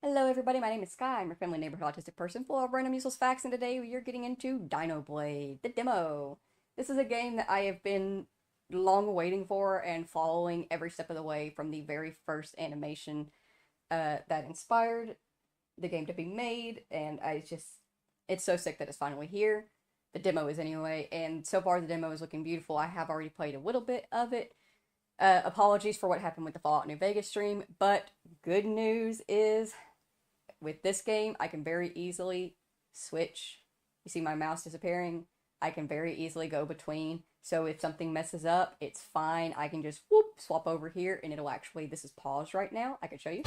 Hello everybody, my name is Sky. I'm your friendly neighborhood autistic person full of random useless facts, and today you're getting into DiNOBLADE, the demo. This is a game that I have been long waiting for and following every step of the way from the very first animation that inspired the game to be made, and it's so sick that it's finally here. The demo is anyway, and so far the demo is looking beautiful. I have already played a little bit of it. Apologies for what happened with the Fallout New Vegas stream, but good news is with this game, I can very easily switch. You see my mouse disappearing? I can very easily go between. So if something messes up, it's fine. I can just whoop, swap over here, and it'll actually, this is paused right now. I can show you.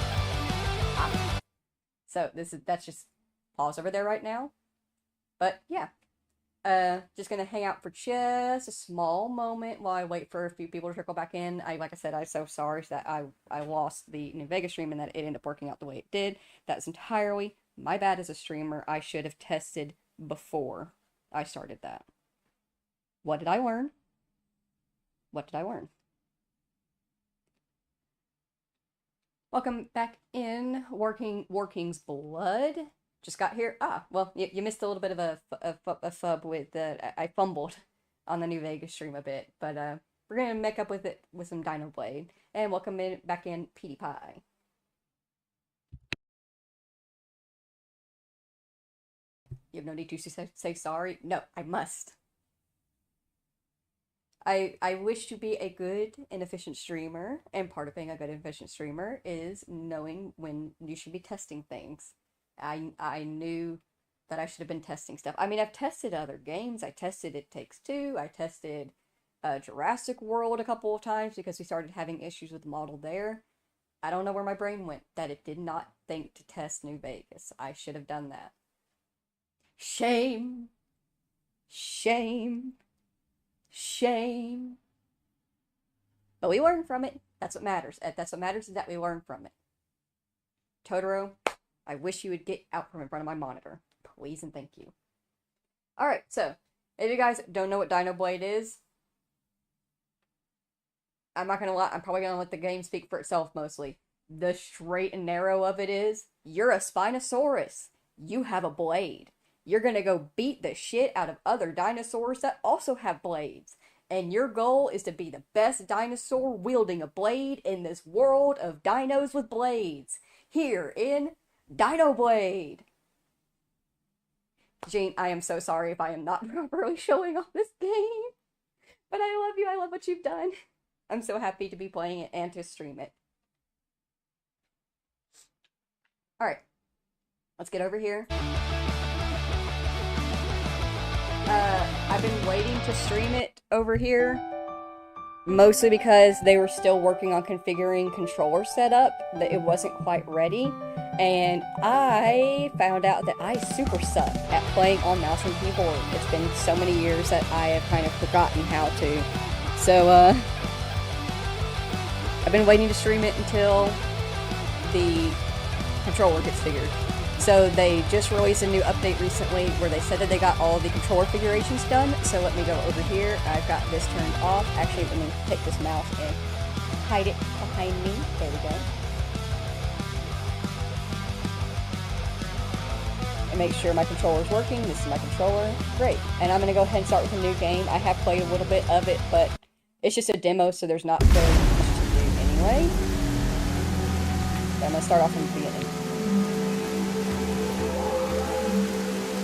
So that's just pause over there right now. But yeah. Just gonna hang out for just a small moment while I wait for a few people to trickle back in. Like I said, I'm so sorry that I lost the New Vegas stream and that it ended up working out the way it did. That's entirely my bad as a streamer. I should have tested before I started that. What did I learn? What did I learn? Welcome back in, Working's Blood. Just got here. Well, you missed a little bit of a fub with I fumbled on the New Vegas stream a bit, but we're gonna make up with it with some DiNOBLADE. And welcome back in, PewDiePie. You have no need to say sorry. No, I must. I wish to be a good and efficient streamer, and part of being a good and efficient streamer is knowing when you should be testing things. I knew that I should have been testing stuff. I mean, I've tested other games. I tested It Takes Two. I tested Jurassic World a couple of times because we started having issues with the model there. I don't know where my brain went, that it did not think to test New Vegas. I should have done that. Shame. Shame. Shame. But we learn from it. That's what matters. That's what matters, is that we learn from it. Totoro, I wish you would get out from in front of my monitor. Please and thank you. Alright, so, if you guys don't know what DiNOBLADE is, I'm not gonna lie, I'm probably gonna let the game speak for itself mostly. The straight and narrow of it is, you're a Spinosaurus. You have a blade. You're gonna go beat the shit out of other dinosaurs that also have blades. And your goal is to be the best dinosaur wielding a blade in this world of dinos with blades. Here in DiNOBLADE. Gene, I am so sorry if I am not properly showing off this game. But I love you. I love what you've done. I'm so happy to be playing it and to stream it. Alright. Let's get over here. I've been waiting to stream it over here. Mostly because they were still working on configuring controller setup. That it wasn't quite ready. And I found out that I super suck at playing on mouse and keyboard. It's been so many years that I have kind of forgotten how to. So, I've been waiting to stream it until the controller gets figured. So they just released a new update recently where they said that they got all the controller configurations done. So let me go over here. I've got this turned off. Actually, let me take this mouse and hide it behind me. There we go. And make sure my controller is working. This is my controller. Great. And I'm going to go ahead and start with a new game. I have played a little bit of it, but it's just a demo, so there's not very much to do anyway. So I'm going to start off from the beginning.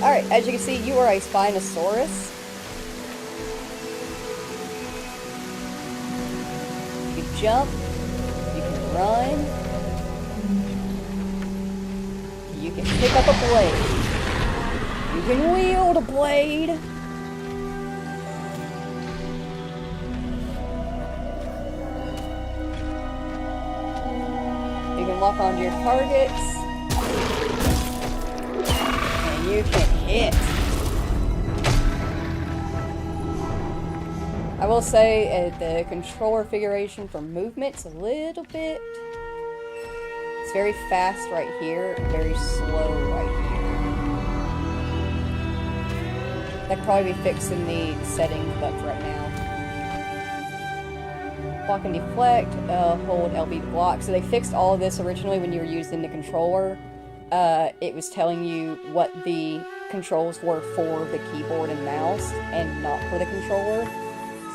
Alright, as you can see, you are a Spinosaurus. You can jump. You can run. You can pick up a blade. You can wield a blade. You can lock onto your targets. And you can hit. I will say the controller configuration for movement's a little bit. It's very fast right here, very slow right here. That could probably be fixed in the settings, but for right now. Block and deflect, hold LB to block. So they fixed all of this originally when you were using the controller. it was telling you what the controls were for the keyboard and mouse and not for the controller.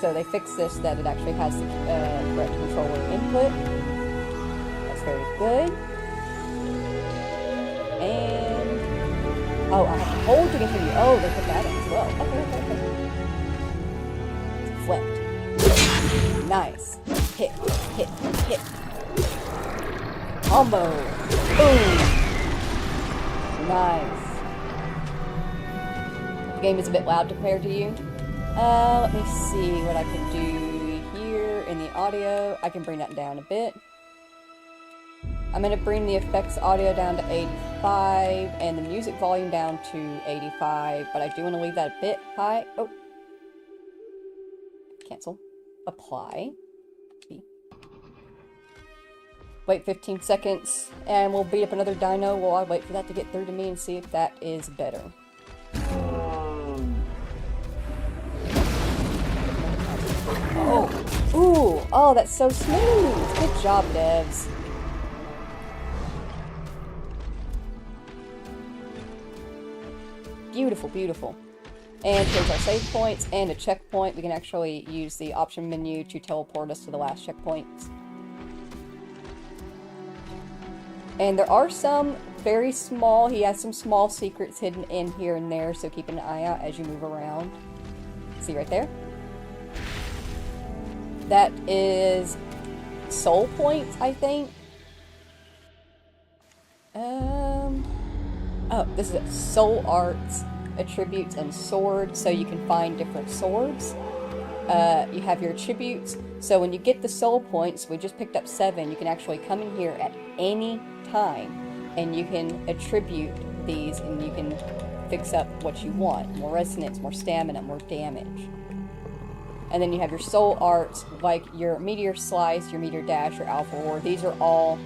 So they fixed this that it actually has the correct controller input. That's very good. And oh, I have to hold to continue. Oh, they put that in as well. Okay. Flipped. Nice. Hit, hit, hit. Combo. Boom. Nice. The game is a bit loud compared to you. Let me see what I can do here in the audio. I can bring that down a bit. I'm going to bring the effects audio down to 85 and the music volume down to 85, but I do want to leave that a bit high. Oh. Cancel. Apply. Wait 15 seconds, and we'll beat up another dino while I wait for that to get through to me and see if that is better. Oh! Ooh! Oh, that's so smooth! Good job, devs. Beautiful, beautiful. And here's our save points and a checkpoint. We can actually use the option menu to teleport us to the last checkpoints. And there are some very small, he has some small secrets hidden in here and there, so keep an eye out as you move around. See right there? That is soul points, I think. Oh, this is it. Soul arts, attributes, and swords, so you can find different swords. You have your attributes, so when you get the soul points, we just picked up 7, you can actually come in here at any time, and you can attribute these, and you can fix up what you want. More resonance, more stamina, more damage. And then you have your soul arts, like your meteor slice, your meteor dash, your alpha roar. These are all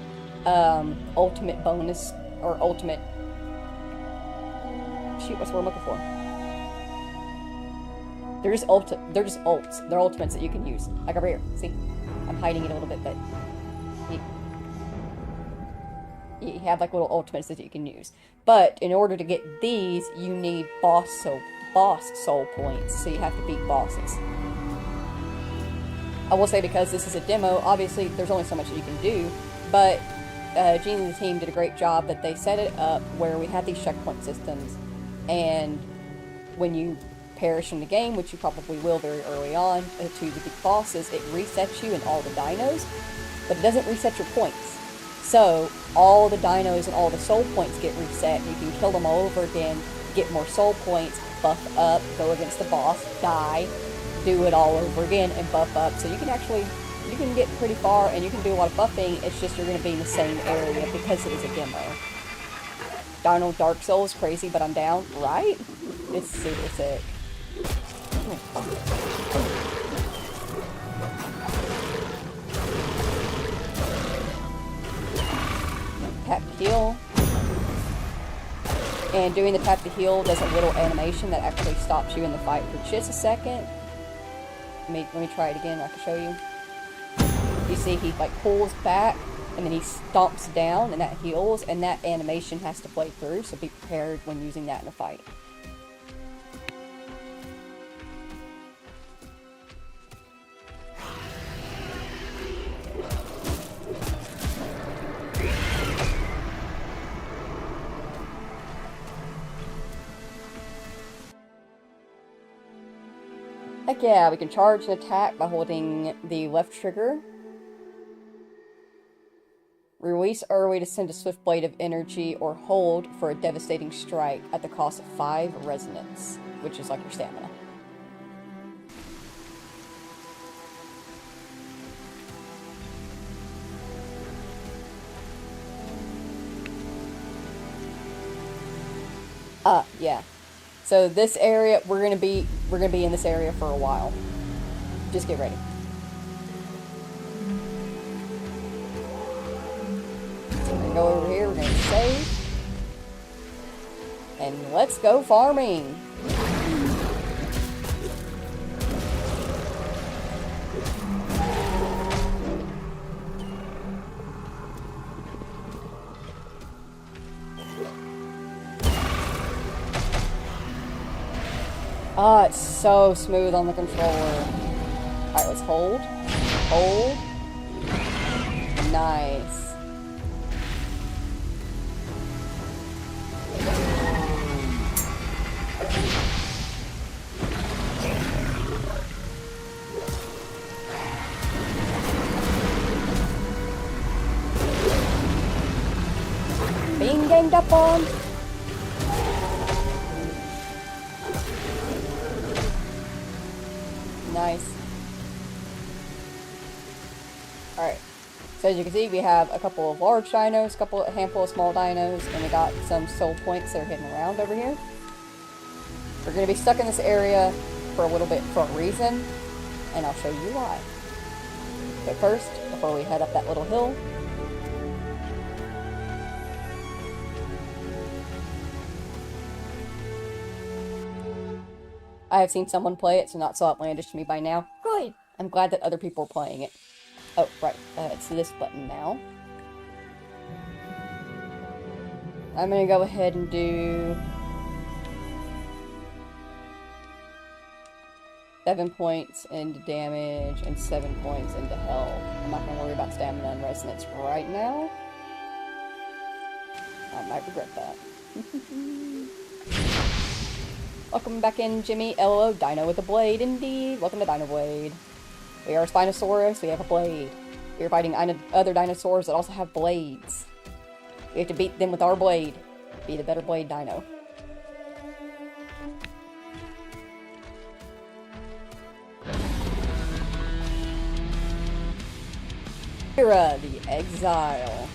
ultimate bonus, or ultimate... Shoot, what's the word I'm looking for? They're just ults. They're ultimates that you can use. Like over here. See? I'm hiding it a little bit, but... You have like little ultimates that you can use. But in order to get these, you need boss soul points. So you have to beat bosses. I will say, because this is a demo, obviously there's only so much that you can do, but Gene and the team did a great job that they set it up where we have these checkpoint systems, and when you perish in the game, which you probably will very early on, to the big bosses, it resets you and all the dinos, but it doesn't reset your points. So all the dinos and all the soul points get reset, and you can kill them all over again, get more soul points, buff up, go against the boss, die, do it all over again, and buff up. So you can actually, you can get pretty far, and you can do a lot of buffing. It's just you're going to be in the same area because it is a demo. Dino Dark Souls, crazy, but I'm down, right? It's super sick. Tap to heal. And doing the tap to heal does a little animation that actually stops you in the fight for just a second. Let me try it again, I can show you. You see he like pulls back and then he stomps down and that heals, and that animation has to play through, so be prepared when using that in a fight. Heck yeah, we can charge an attack by holding the left trigger. Release early to send a swift blade of energy, or hold for a devastating strike at the cost of 5 resonance, which is like your stamina. Yeah. So this area, we're gonna be in this area for a while. Just get ready. So we're gonna go over here, we're gonna save. And let's go farming. Oh, it's so smooth on the controller. Alright, let's hold. Hold. Nice. Being ganged up on. Nice. Alright. So as you can see, we have a couple of large dinos, a handful of small dinos, and we got some soul points that are hidden around over here. We're going to be stuck in this area for a little bit for a reason, and I'll show you why. But first, before we head up that little hill, I have seen someone play it, so not so outlandish to me by now. Good! I'm glad that other people are playing it. Oh, right. It's this button now. I'm gonna go ahead and do 7 points into damage and 7 points into health. I'm not gonna worry about stamina and resonance right now. I might regret that. Welcome back in, Jimmy. LO, Dino with a blade, indeed. Welcome to DinoBlade. We are a Spinosaurus, we have a blade. We are fighting other dinosaurs that also have blades. We have to beat them with our blade. Be the better blade dino. Suiika, the Exile.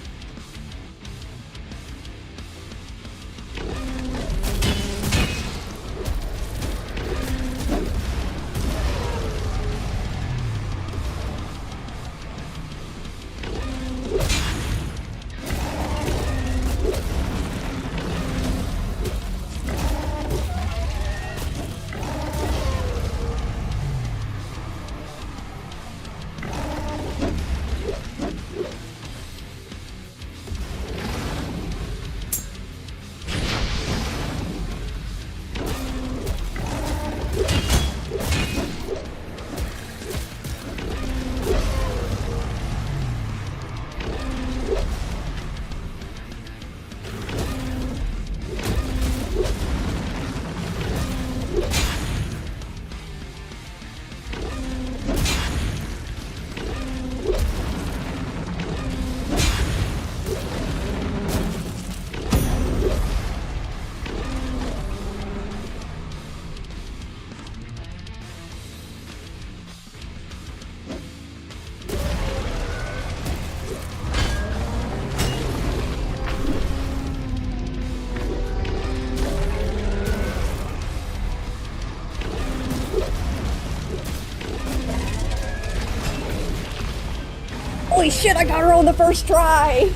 Holy shit, I got her on the first try!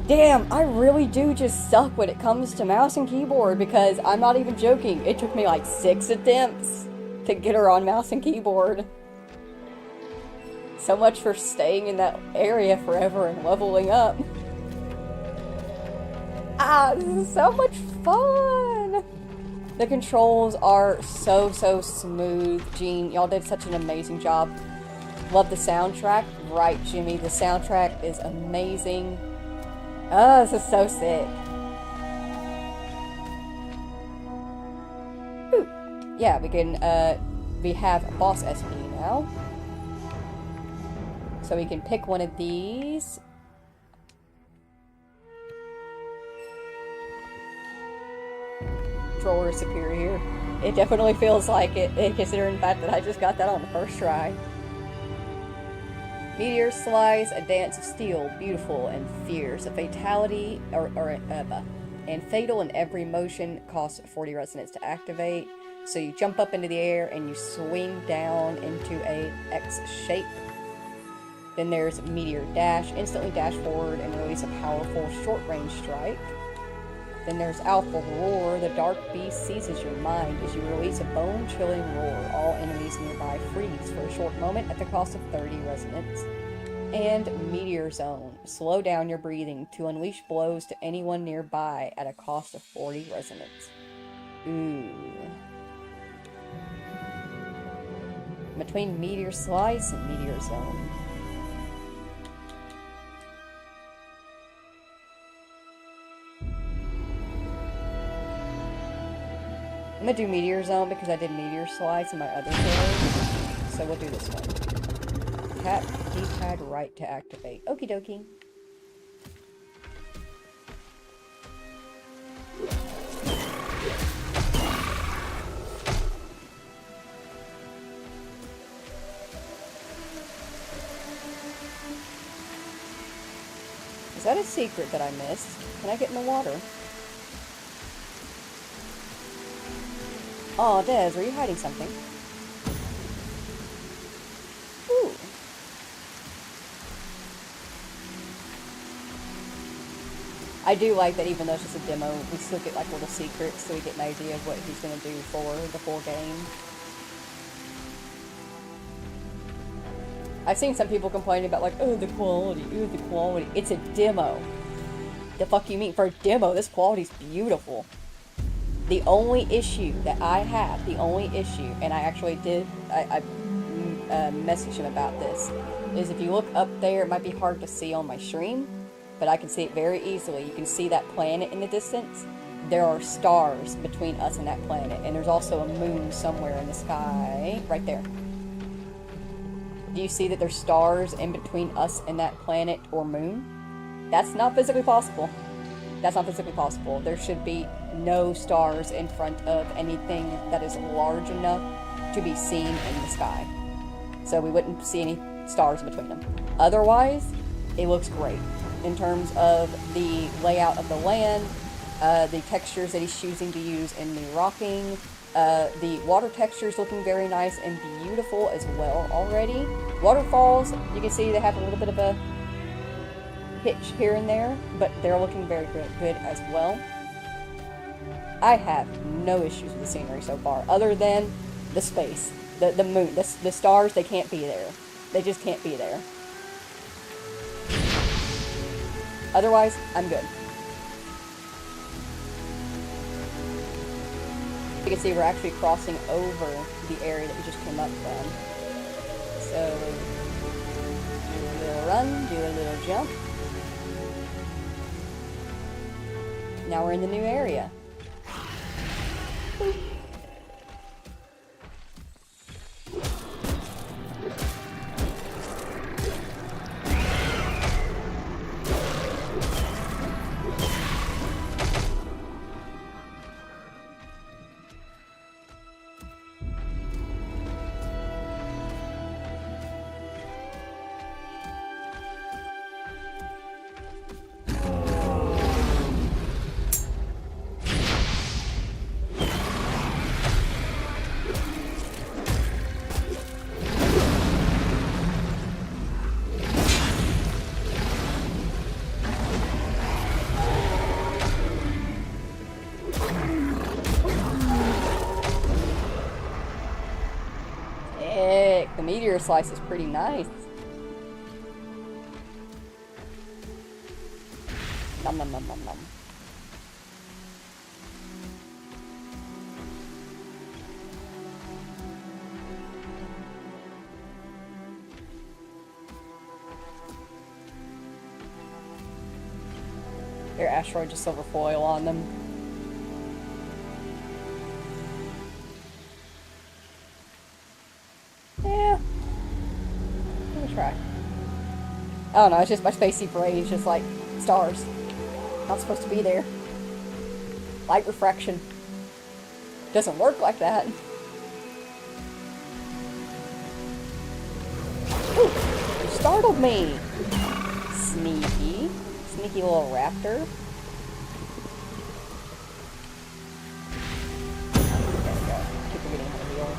Damn, I really do just suck when it comes to mouse and keyboard, because I'm not even joking. It took me like 6 attempts to get her on mouse and keyboard. So much for staying in that area forever and leveling up. Ah, this is so much fun! The controls are so smooth. Gene, y'all did such an amazing job. Love the soundtrack. Right, Jimmy, the soundtrack is amazing. Oh, this is so sick. Ooh. Yeah, we have a boss SP now. So we can pick one of these. Controller is superior. It definitely feels like it, considering the fact that I just got that on the first try. Meteor Slice, a dance of steel, beautiful and fierce. A fatality, and fatal in every motion, costs 40 resonance to activate. So you jump up into the air and you swing down into a X shape. Then there's Meteor Dash, instantly dash forward and release a powerful short-range strike. Then there's Alpha Roar, the dark beast seizes your mind as you release a bone-chilling roar. All enemies nearby freeze for a short moment at the cost of 30 resonance. And Meteor Zone, slow down your breathing to unleash blows to anyone nearby at a cost of 40 resonance. Ooh. Between meteor slice and meteor zone. I'm gonna do meteor zone because I did meteor slice in my other show. So we'll do this one. Tap D-pad right to activate. Okie dokie. Is that a secret that I missed? Can I get in the water? Oh, Des, are you hiding something? Ooh. I do like that even though it's just a demo, we still get like little secrets so we get an idea of what he's going to do for the full game. I've seen some people complaining about like, oh, the quality, ooh, the quality. It's a demo. The fuck you mean? For a demo, this quality's beautiful. The only issue that I have, and I actually did, I messaged him about this, is if you look up there, it might be hard to see on my stream, but I can see it very easily. You can see that planet in the distance. There are stars between us and that planet, and there's also a moon somewhere in the sky, right there. Do you see that there's stars in between us and that planet or moon? That's not physically possible. That's not physically possible. There should be no stars in front of anything that is large enough to be seen in the sky. So we wouldn't see any stars between them. Otherwise, it looks great in terms of the layout of the land, the textures that he's choosing to use in the rocking, the water textures looking very nice and beautiful as well already. Waterfalls, you can see they have a little bit of a hitch here and there, but they're looking very good as well. I have no issues with the scenery so far, other than the space, the moon, the stars. They can't be there. They just can't be there. Otherwise, I'm good. You can see we're actually crossing over the area that we just came up from. So, do a little run, do a little jump. Now we're in the new area. Boop. The meteor slice is pretty nice. Nom nom nom nom nom. Their asteroid just silver foil on them. Yeah. Give it a try. I don't know, it's just my spacey brain. It's just like stars. Not supposed to be there. Light refraction. Doesn't work like that. Ooh, you startled me. Sneaky. Sneaky little raptor. There we go. Keep forgetting how to heal.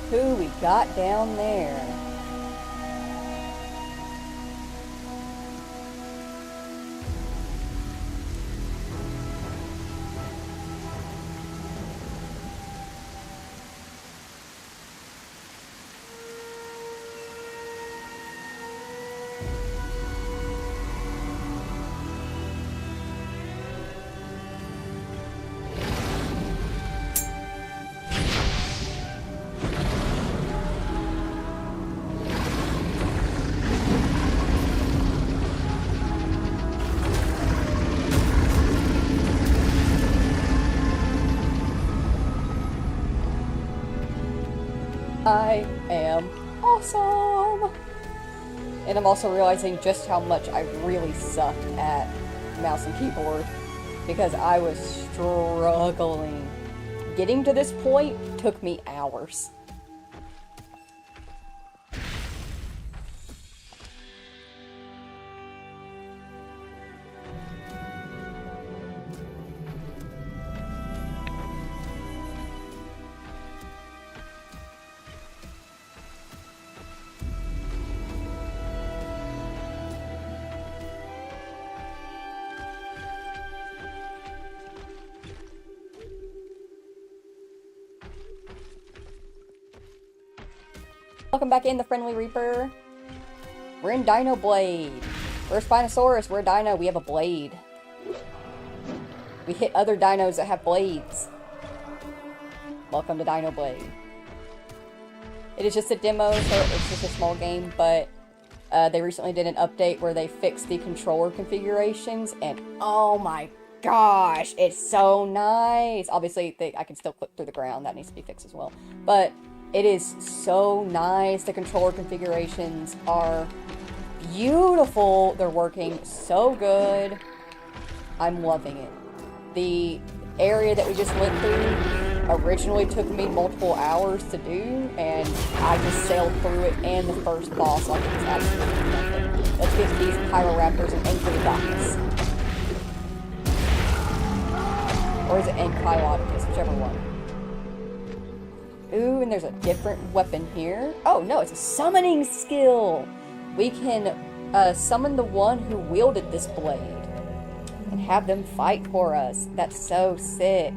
Who we got down there? I am awesome! And I'm also realizing just how much I really sucked at mouse and keyboard, because I was struggling. Getting to this point took me hours. Welcome back in, the Friendly Reaper. We're in DiNOBLADE. We're a Spinosaurus, we're a dino, we have a blade. We hit other dinos that have blades. Welcome to DiNOBLADE. It is just a demo, so it's just a small game, but they recently did an update where they fixed the controller configurations, and oh my gosh, it's so nice! Obviously, I can still clip through the ground, that needs to be fixed as well. But it is so nice. The controller configurations are beautiful. They're working so good. I'm loving it. The area that we just went through originally took me multiple hours to do, and I just sailed through it and the first boss like it was absolutely nothing. Let's get these Pyroraptors and Ankylodotus. Or is it Ankylodotus? Whichever one. Ooh, and there's a different weapon here. Oh, no, it's a summoning skill! We can summon the one who wielded this blade and have them fight for us. That's so sick.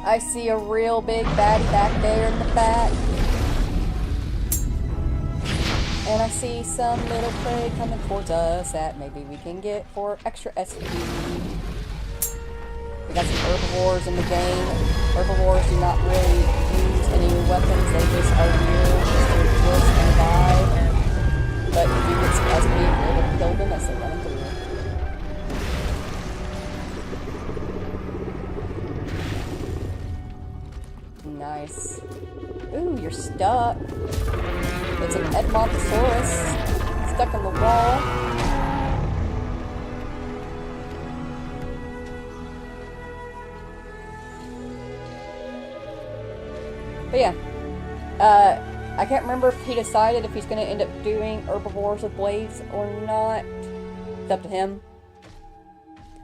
I see a real big baddie back there in the back. And I see some little prey coming towards us that maybe we can get for extra SP. We got some herbivores in the game. Herbivores do not really use any weapons, they just are here just to exist and die. But if you get some SP, you're able to kill them as they run through. Nice. Ooh, you're stuck. It's an Edmontosaurus stuck in the wall. But yeah, I can't remember if he decided if he's going to end up doing herbivores with blades or not. It's up to him.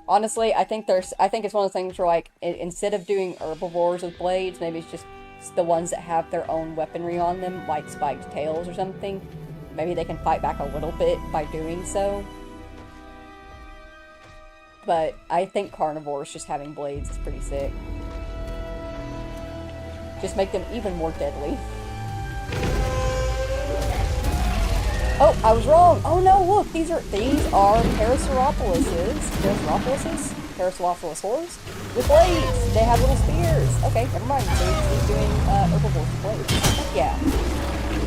Honestly, I think it's one of those things where, like, instead of doing herbivores with blades, maybe it's just the ones that have their own weaponry on them, like spiked tails or something. Maybe they can fight back a little bit by doing so. But I think carnivores just having blades is pretty sick. Just make them even more deadly. Oh, I was wrong! Oh no, look! These are Parasaurolosaurs with blades! They have little spears! Okay, never mind. So he's doing herbivores with blades. Heck yeah.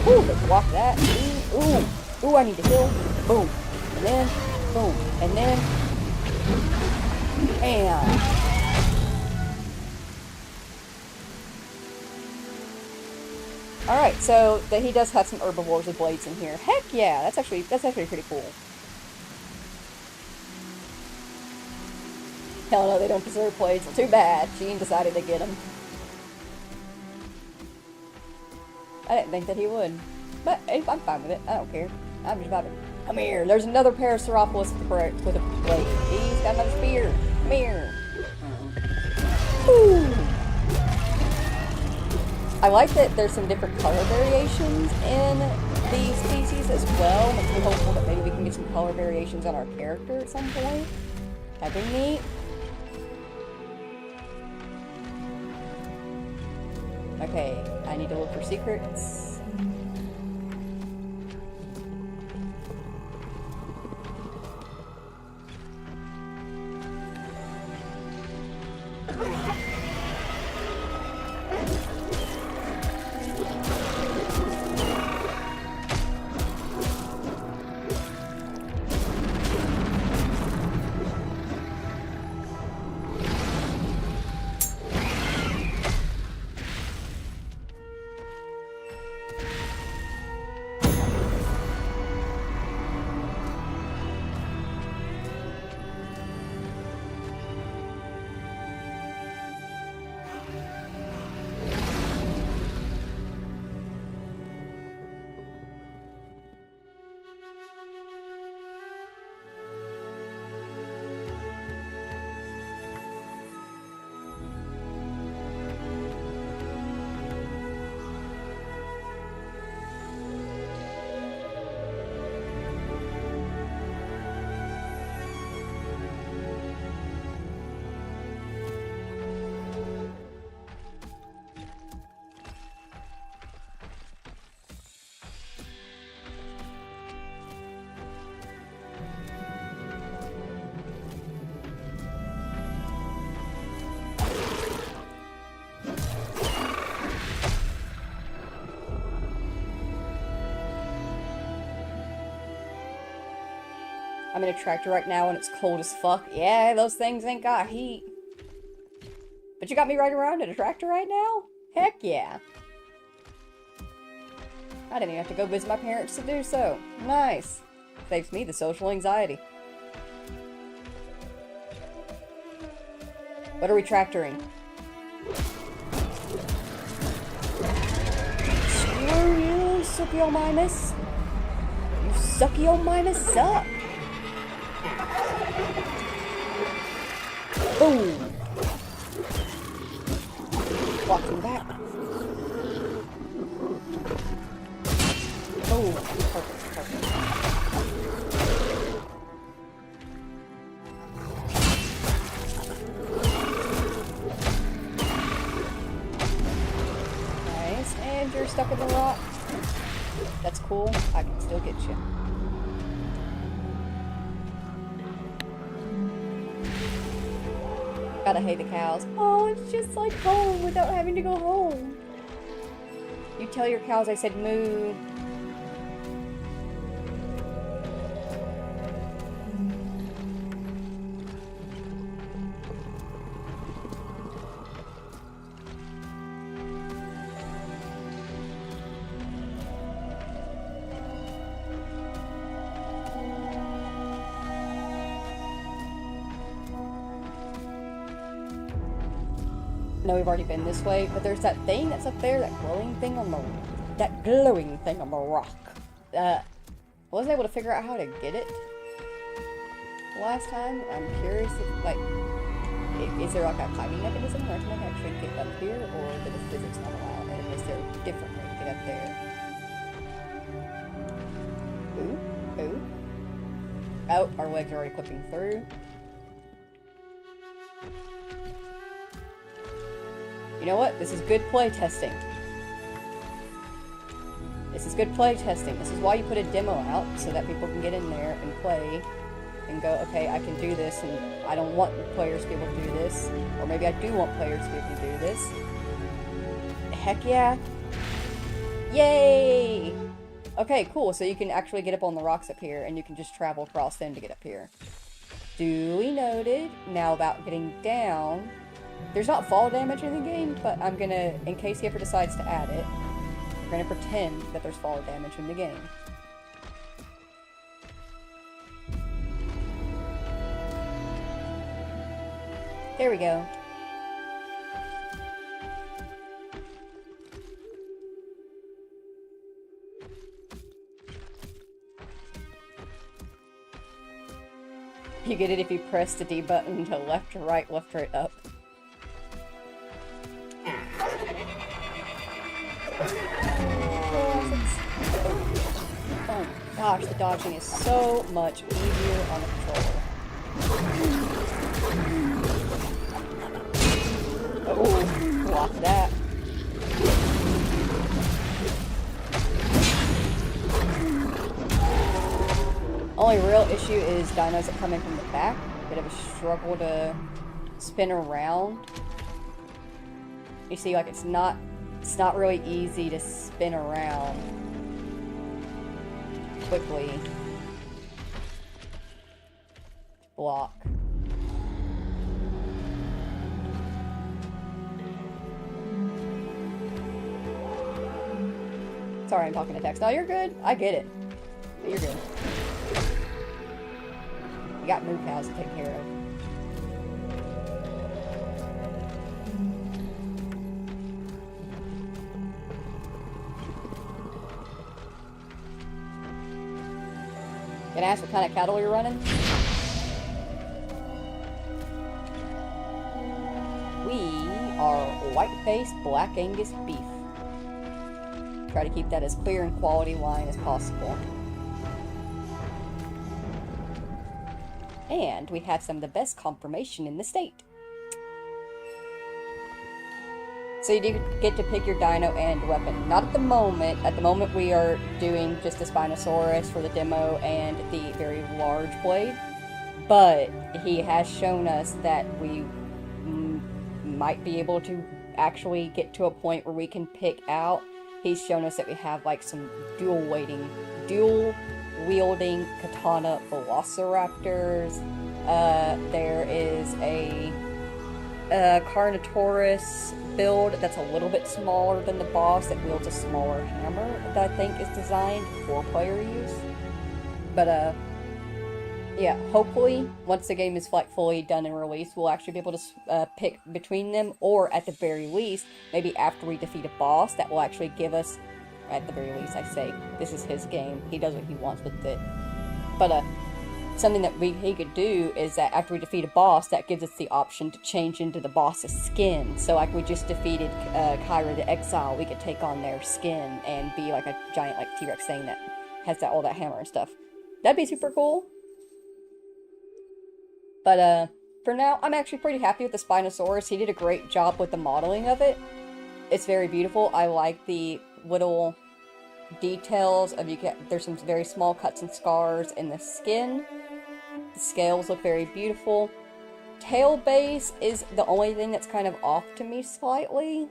Ooh, let's block that. Ooh, I need to heal. Boom. And then, boom. And then, bam. Alright, so he does have some herbivores with blades in here. Heck yeah, that's actually pretty cool. Hell no, they don't deserve blades. Well, too bad. Gene decided to get them. I didn't think that he would. But hey, I'm fine with it. I don't care. I'm just about to... Come here. There's another Parasaurolophus with a blade. He's got another spear. Come here. Woo! I like that there's some different color variations in these species as well. Makes me hopeful that maybe we can get some color variations on our character at some point. That'd be neat. Okay, I need to look for secrets. I'm in a tractor right now and it's cold as fuck. Yeah, those things ain't got heat. But you got me riding around in a tractor right now? Heck yeah. I didn't even have to go visit my parents to do so. Nice. Saves me the social anxiety. What are we tractoring? Screw you, Sucky-O-Mimus. You Sucky-O-Mimus suck. Boom. Walk from the back. Oh, perfect, perfect. Nice, and you're stuck in the rock. That's cool, I can still get you. Gotta hate the cows. Oh, it's just like home without having to go home. You tell your cows I said moo. I know we've already been this way, but there's that thing that's up there, that glowing thing on the rock. I wasn't able to figure out how to get it last time. I'm curious if, like, is there like a timing mechanism where can I actually get up here, or did the physics not allow it? And is there a different way to get up there? Ooh, ooh. Oh, our legs are already clipping through. You know what? This is good play testing. This is good play testing. This is why you put a demo out, so that people can get in there and play and go, okay, I can do this, and I don't want players to be able to do this. Or maybe I do want players to be able to do this. Heck yeah. Yay! Okay, cool. So you can actually get up on the rocks up here, and you can just travel across them to get up here. Duly noted. Now about getting down. There's not fall damage in the game, but I'm gonna, in case he ever decides to add it, we're gonna pretend that there's fall damage in the game. There we go. You get it if you press the D button to left to right, left to right, up. Oh gosh, the dodging is so much easier on the controller. Oh, block that. Only real issue is dinos that come in from the back. Bit of a struggle to spin around. You see, like it's not really easy to spin around quickly. Block. Sorry, I'm talking to text. No, you're good. I get it. You're good. You got moo cows to take care of. Can I ask what kind of cattle you're running? We are white-faced Black Angus beef. Try to keep that as clear and quality line as possible. And we have some of the best conformation in the state. So you do get to pick your dino and weapon. Not at the moment. At the moment we are doing just the Spinosaurus for the demo and the very large blade. But he has shown us that we might be able to actually get to a point where we can pick out. He's shown us that we have like some dual wielding katana velociraptors. There is a Carnotaurus build that's a little bit smaller than the boss that wields a smaller hammer that I think is designed for player use. But yeah, hopefully once the game is like fully done and released, we'll actually be able to pick between them, or at the very least, maybe after we defeat a boss, that will actually give us, at the very least, I say, this is his game. He does what he wants with it. But something that he could do is that after we defeat a boss, that gives us the option to change into the boss's skin. So like we just defeated Kyra the Exile, we could take on their skin and be like a giant like T-Rex thing that has all that hammer and stuff. That'd be super cool. But for now, I'm actually pretty happy with the Spinosaurus. He did a great job with the modeling of it. It's very beautiful. I like the little details of there's some very small cuts and scars in the skin. The scales look very beautiful. Tail base is the only thing that's kind of off to me slightly.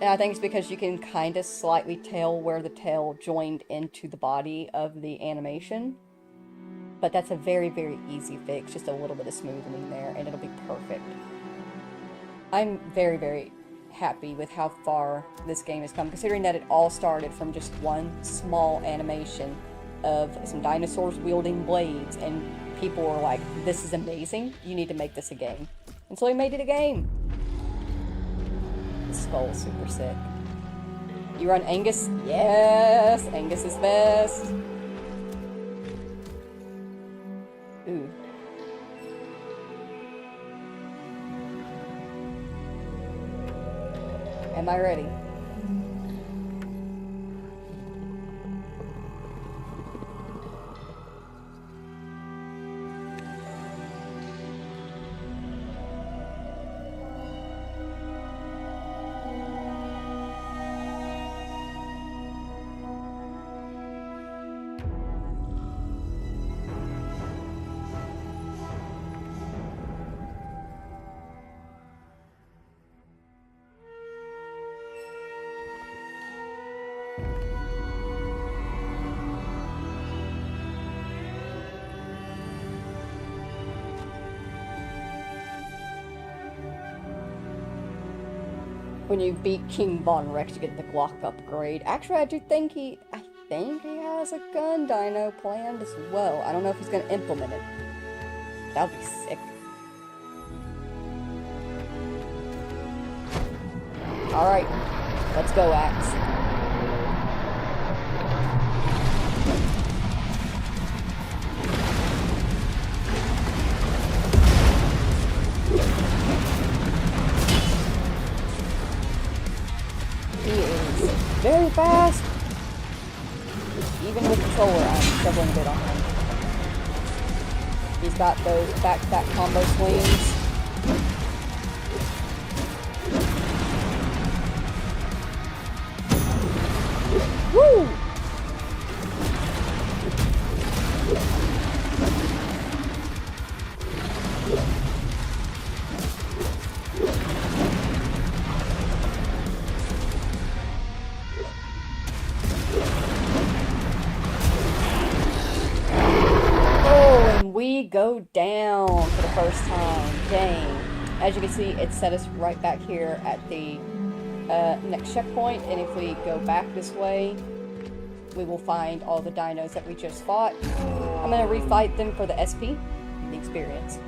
And I think it's because you can kind of slightly tell where the tail joined into the body of the animation. But that's a very, very easy fix. Just a little bit of smoothing there, and it'll be perfect. I'm very, very happy with how far this game has come, considering that it all started from just one small animation of some dinosaurs wielding blades, and people were like, this is amazing, you need to make this a game. And so we made it a game. The skull is super sick. You run Angus? Yes! Angus is best! Ooh. Am I ready? When you beat King Von Rex, you get the Glock upgrade. Actually, I think he has a gun dino planned as well. I don't know if he's gonna implement it. That would be sick. Alright, let's go, Axe. He is very fast. Even with controller, I'm struggling a bit on him. He's got those back-to-back combo swings. Woo! We go down for the first time. Dang. As you can see, it set us right back here at the next checkpoint, and if we go back this way, we will find all the dinos that we just fought. I'm going to refight them for the SP, the experience.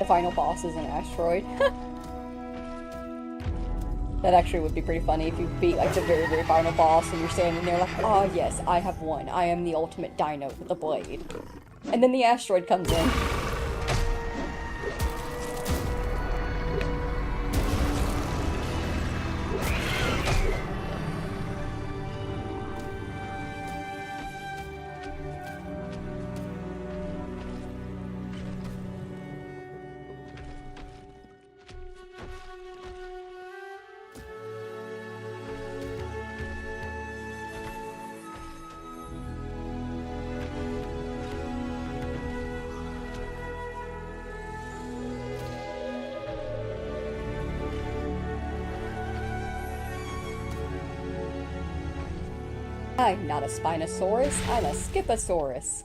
the final boss is an asteroid. That actually would be pretty funny if you beat like the very, very final boss and you're standing there like, oh yes, I have won. I am the ultimate dino with the blade. And then the asteroid comes in. I'm not a Spinosaurus, I'm a Skiposaurus.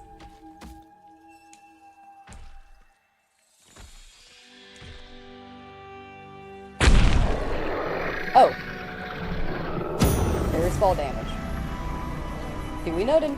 Oh. There is fall damage. Duly noted.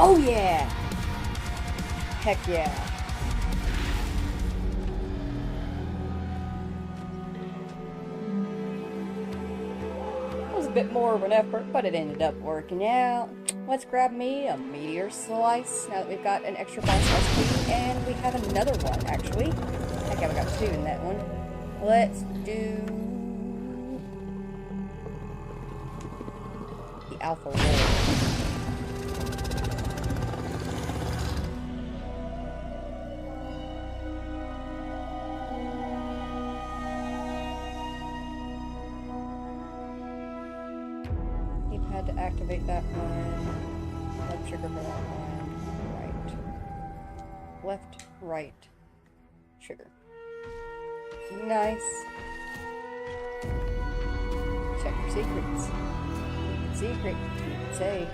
Oh yeah! Heck yeah. It was a bit more of an effort, but it ended up working out. Let's grab me a meteor slice now that we've got an extra boss recipe, and we have another one actually. Heck yeah, we got two in that one. Let's do the alpha roll. Had to activate that one. Left trigger for that one. Right. Left, right. Trigger. Nice. Check for secrets. Secret. You could say.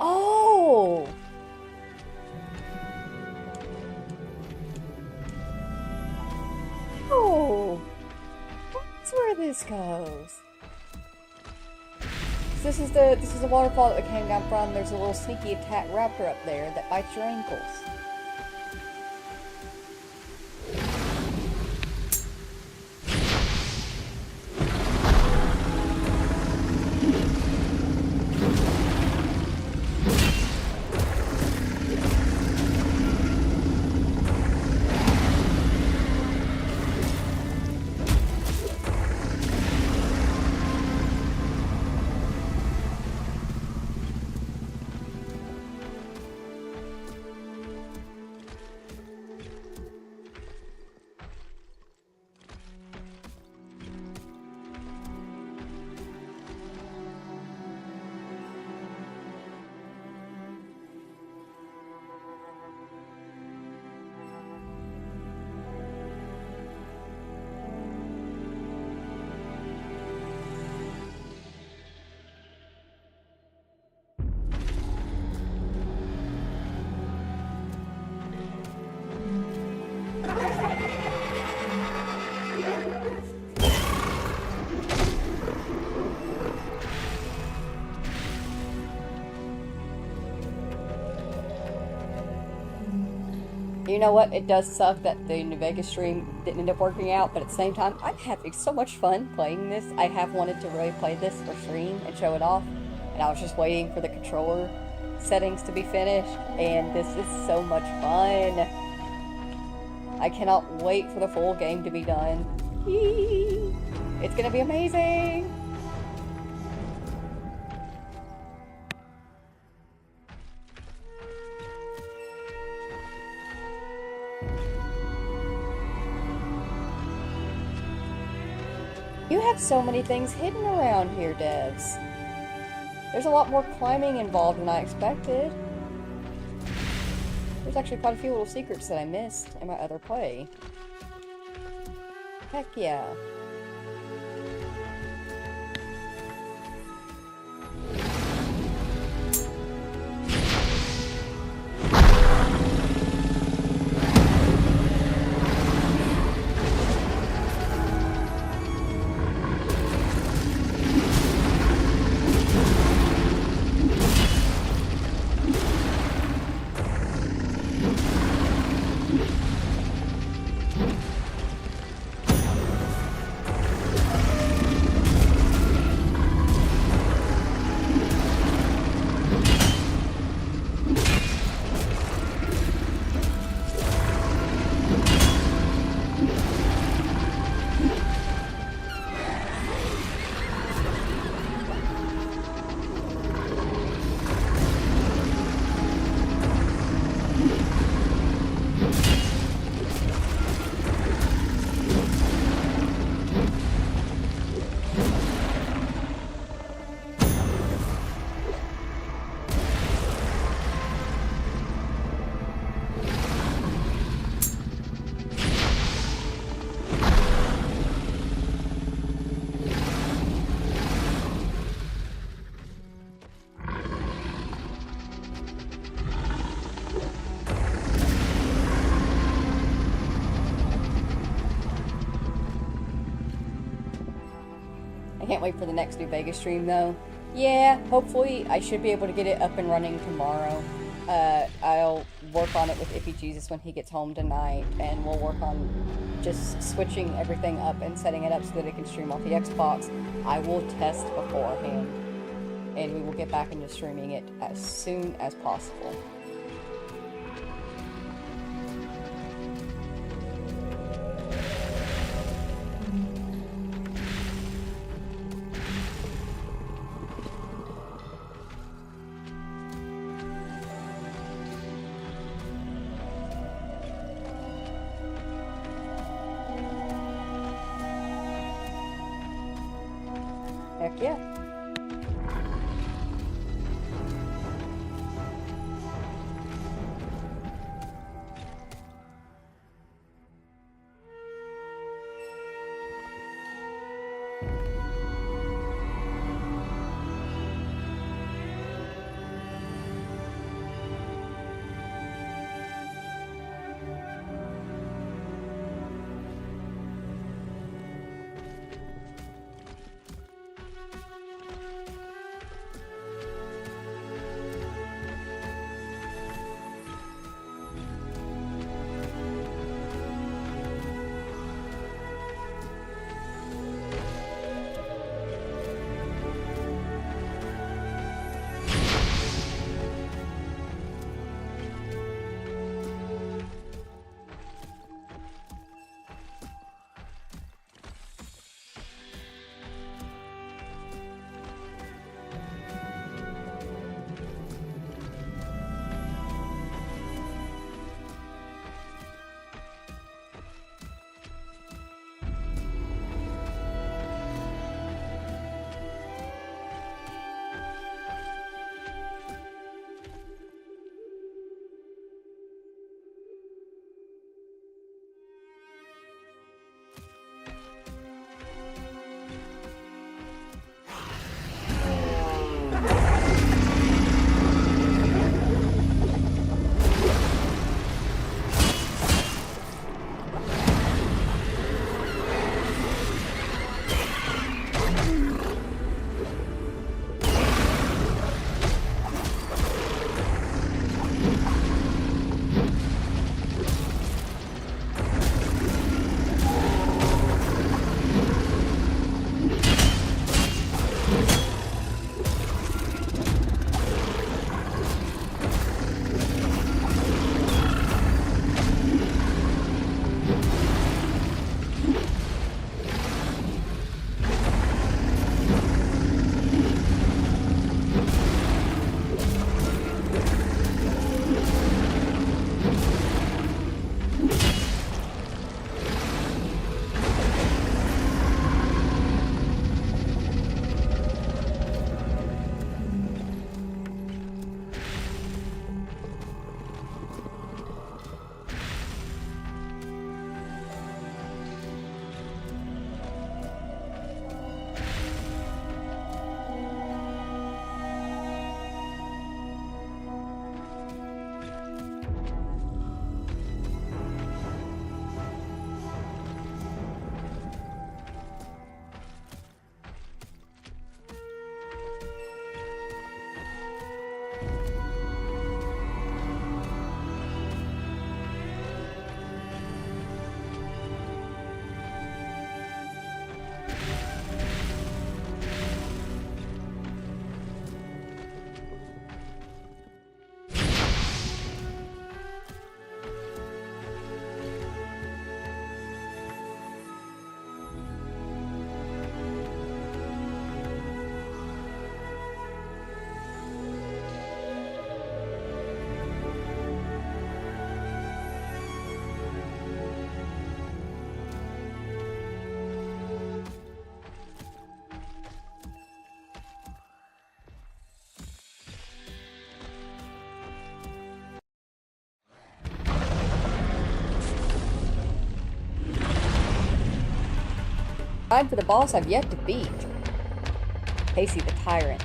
Oh! Oh! That's where this goes. This is the waterfall that we came down from. There's a little sneaky attack raptor up there that bites your ankles. You know what? It does suck that the New Vegas stream didn't end up working out, but at the same time, I'm having so much fun playing this. I have wanted to really play this for stream and show it off, and I was just waiting for the controller settings to be finished, and this is so much fun. I cannot wait for the full game to be done. It's gonna be amazing! You have so many things hidden around here, devs. There's a lot more climbing involved than I expected. There's actually quite a few little secrets that I missed in my other play. Heck yeah. Can't wait for the next New Vegas stream though. Yeah, hopefully I should be able to get it up and running tomorrow. I'll work on it with Iffy Jesus when he gets home tonight, and we'll work on just switching everything up and setting it up so that it can stream off the Xbox. I will test beforehand, and we will get back into streaming it as soon as possible. Heck yeah. For the boss I've yet to beat. Casey the Tyrant.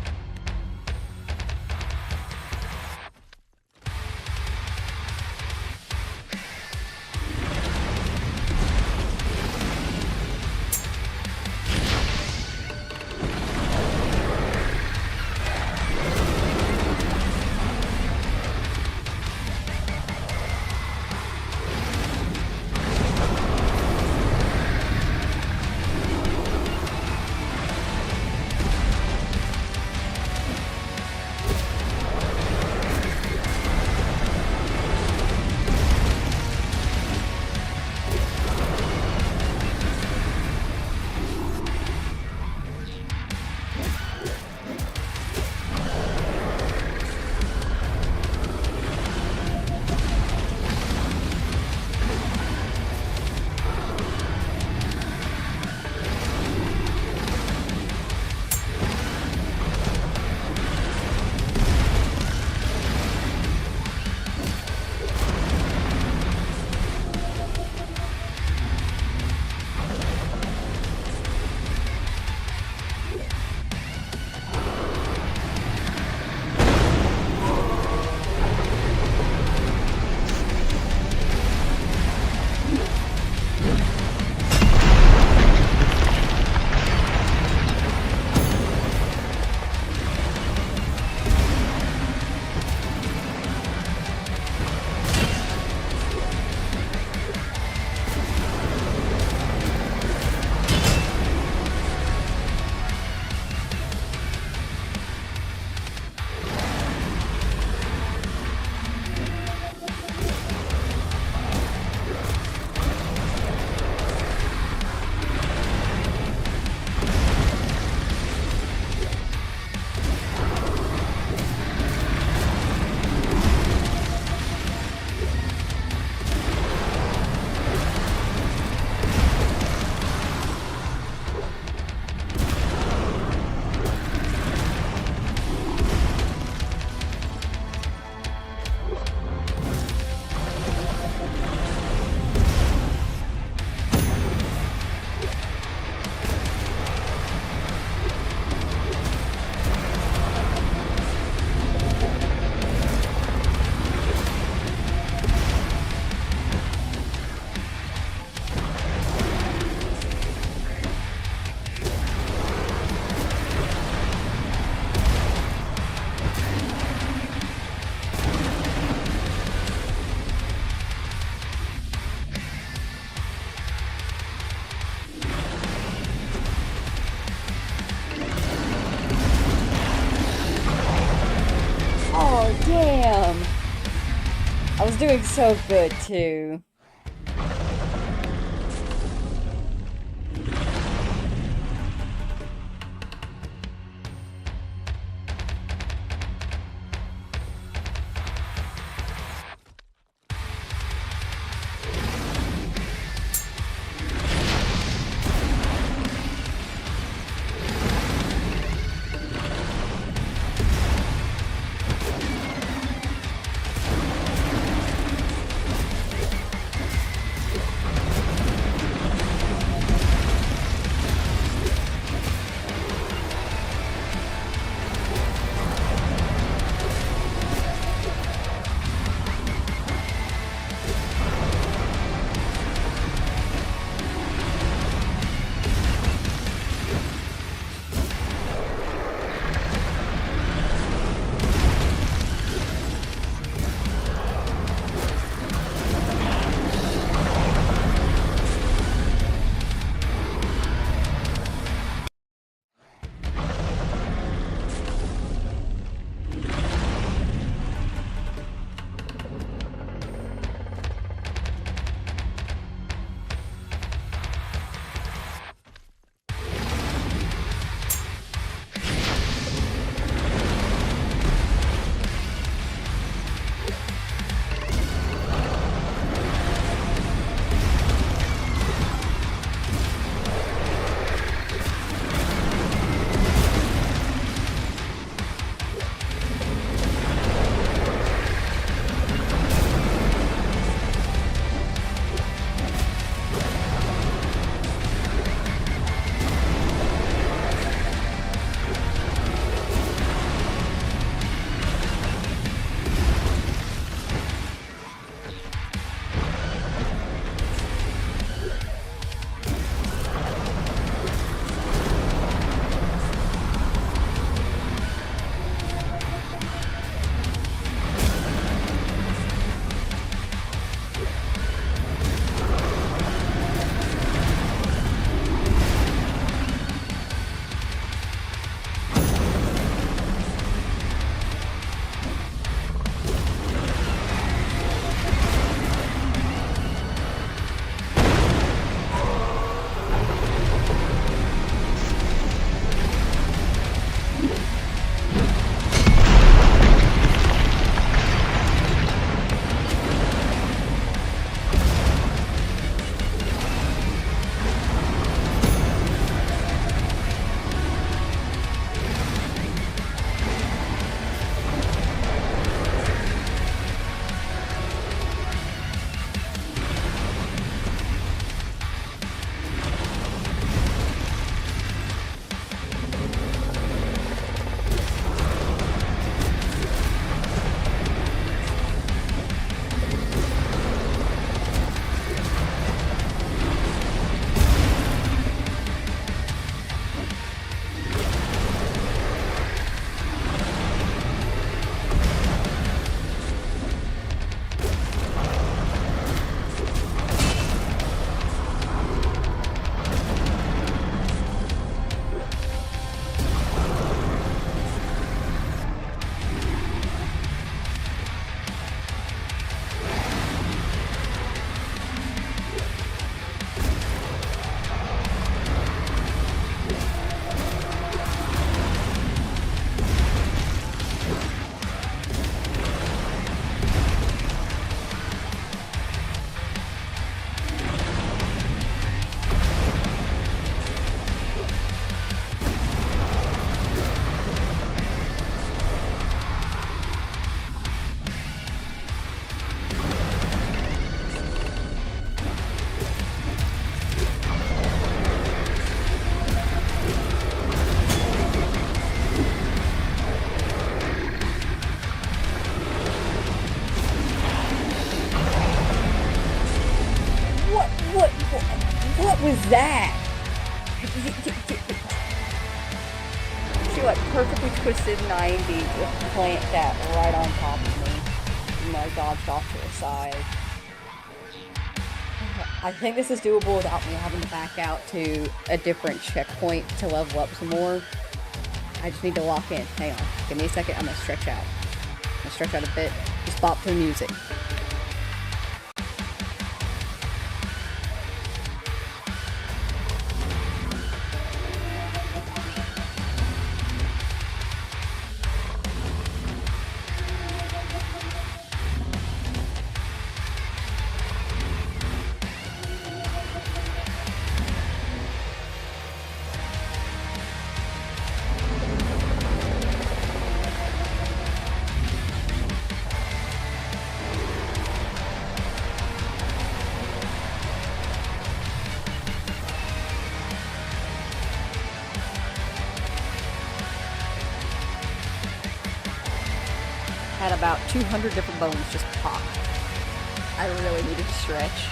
was doing so good too. What was that? She like perfectly twisted 90 to plant that right on top of me. And I dodged off to the side. I think this is doable without me having to back out to a different checkpoint to level up some more. I just need to lock in. Hang on. Give me a second. I'm gonna stretch out. I'm gonna stretch out a bit. Just bop to the music. had about 200 different bones just pop. I really needed to stretch.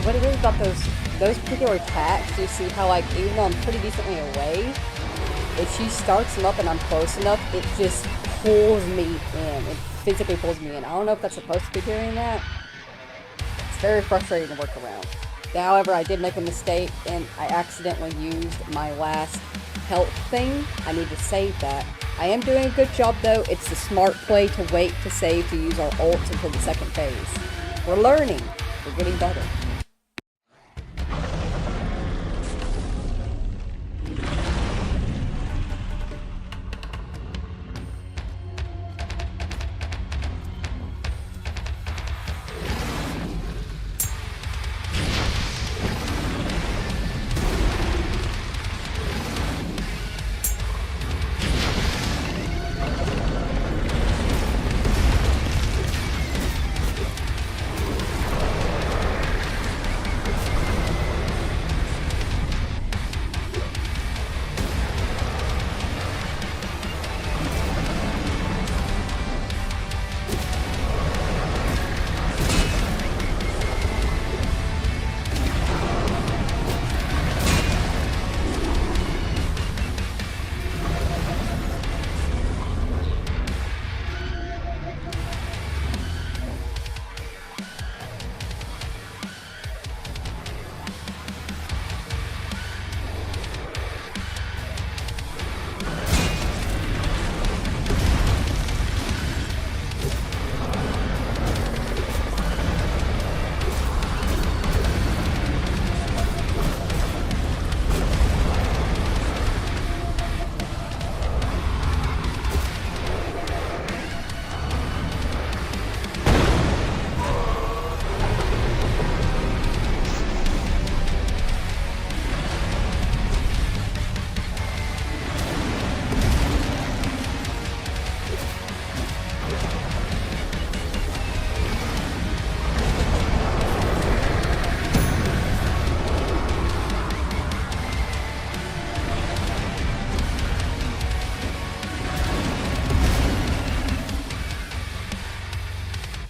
What it is about those particular attacks, you see how, like, even though I'm pretty decently away, if she starts them up and I'm close enough, it just pulls me in. It physically pulls me in. I don't know if that's supposed to be doing that. It's very frustrating to work around. However, I did make a mistake and I accidentally used my last health thing. I need to save that. I am doing a good job though. It's the smart play to wait to save to use our ults until the second phase. We're learning. We're getting better.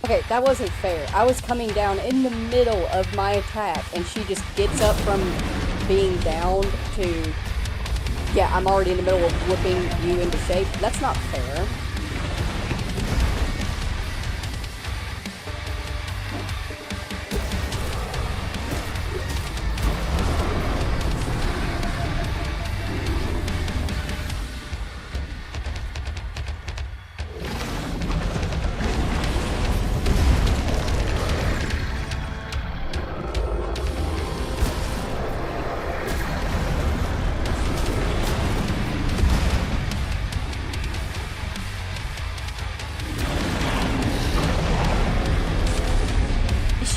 Okay, that wasn't fair. I was coming down in the middle of my attack, and she just gets up from being downed to... Yeah, I'm already in the middle of whipping you into shape. That's not fair.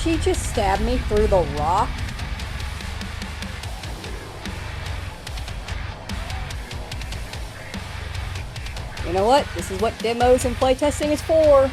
She just stabbed me through the rock. You know what? This is what demos and playtesting is for.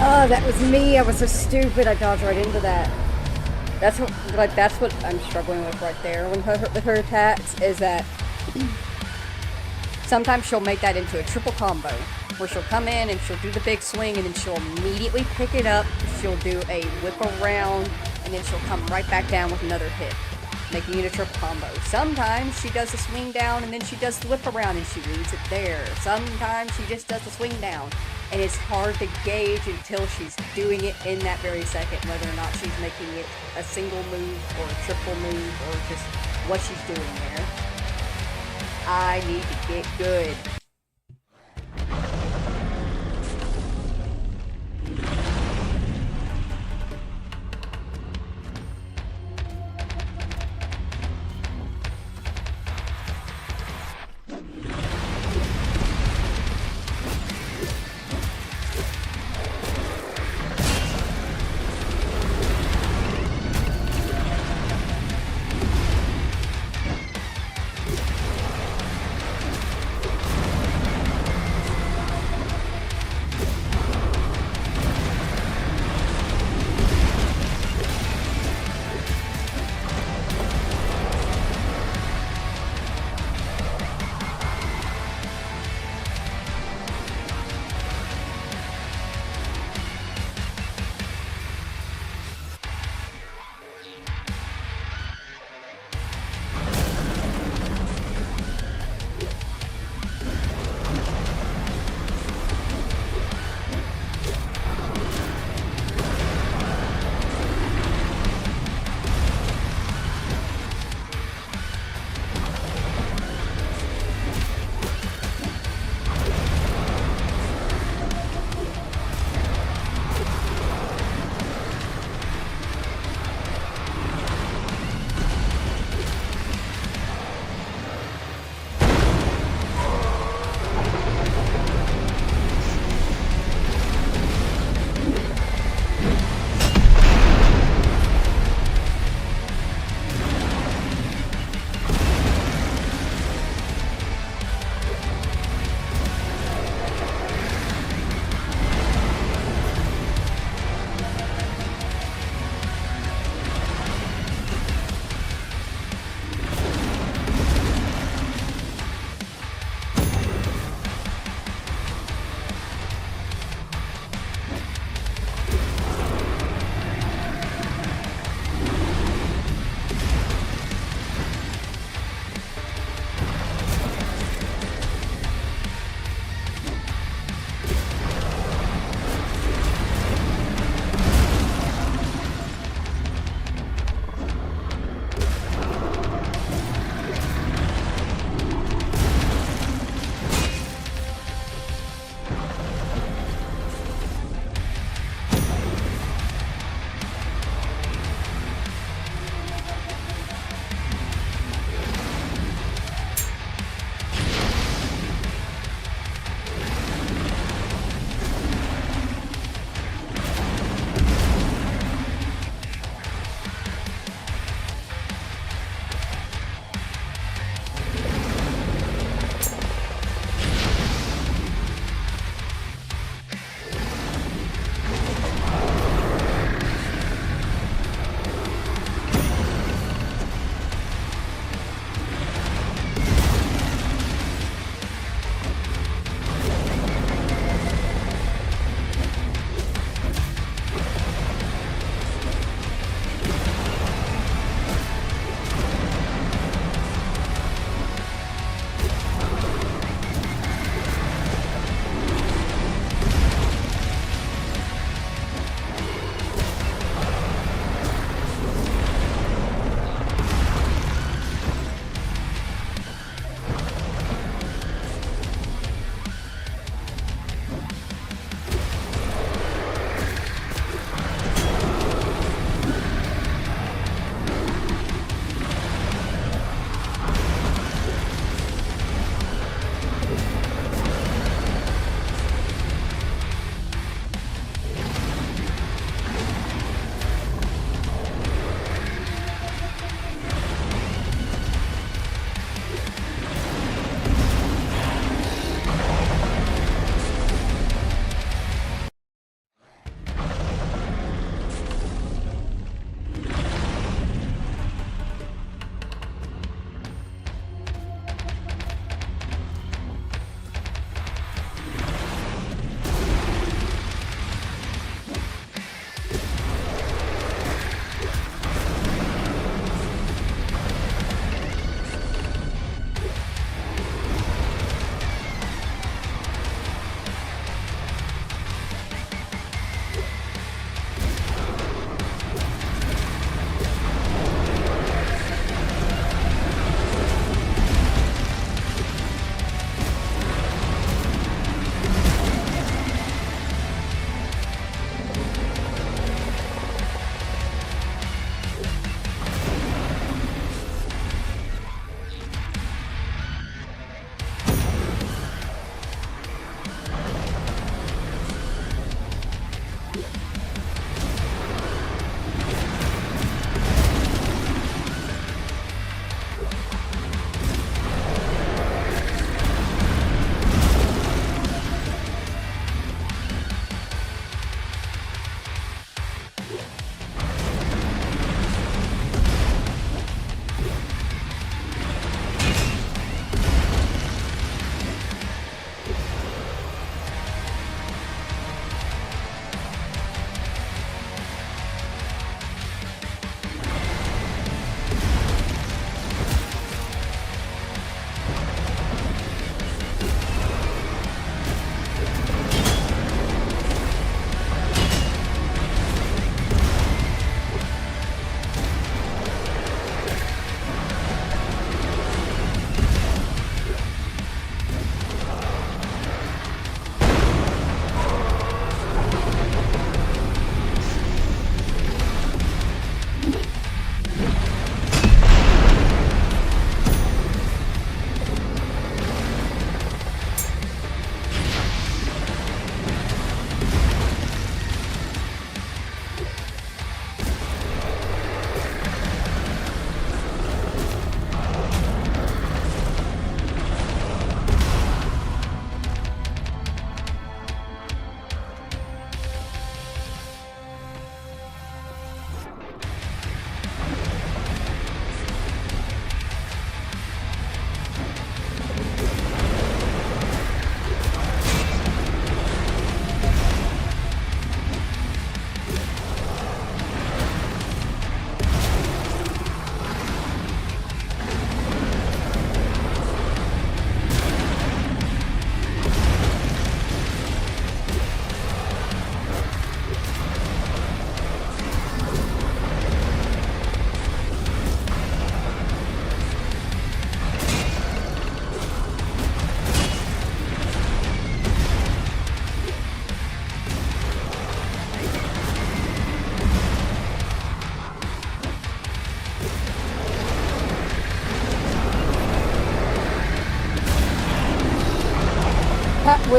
Oh, that was me. I was so stupid. I dodged right into that. That's what I'm struggling with right there with her attacks, is that sometimes she'll make that into a triple combo, where she'll come in and she'll do the big swing, and then she'll immediately pick it up. She'll do a whip around, and then she'll come right back down with another hit. making it a triple combo. Sometimes she does the swing down and then she does the whip around and she leaves it there. Sometimes she just does the swing down, and it's hard to gauge until she's doing it in that very second whether or not she's making it a single move or a triple move or just what she's doing there. I need to get good.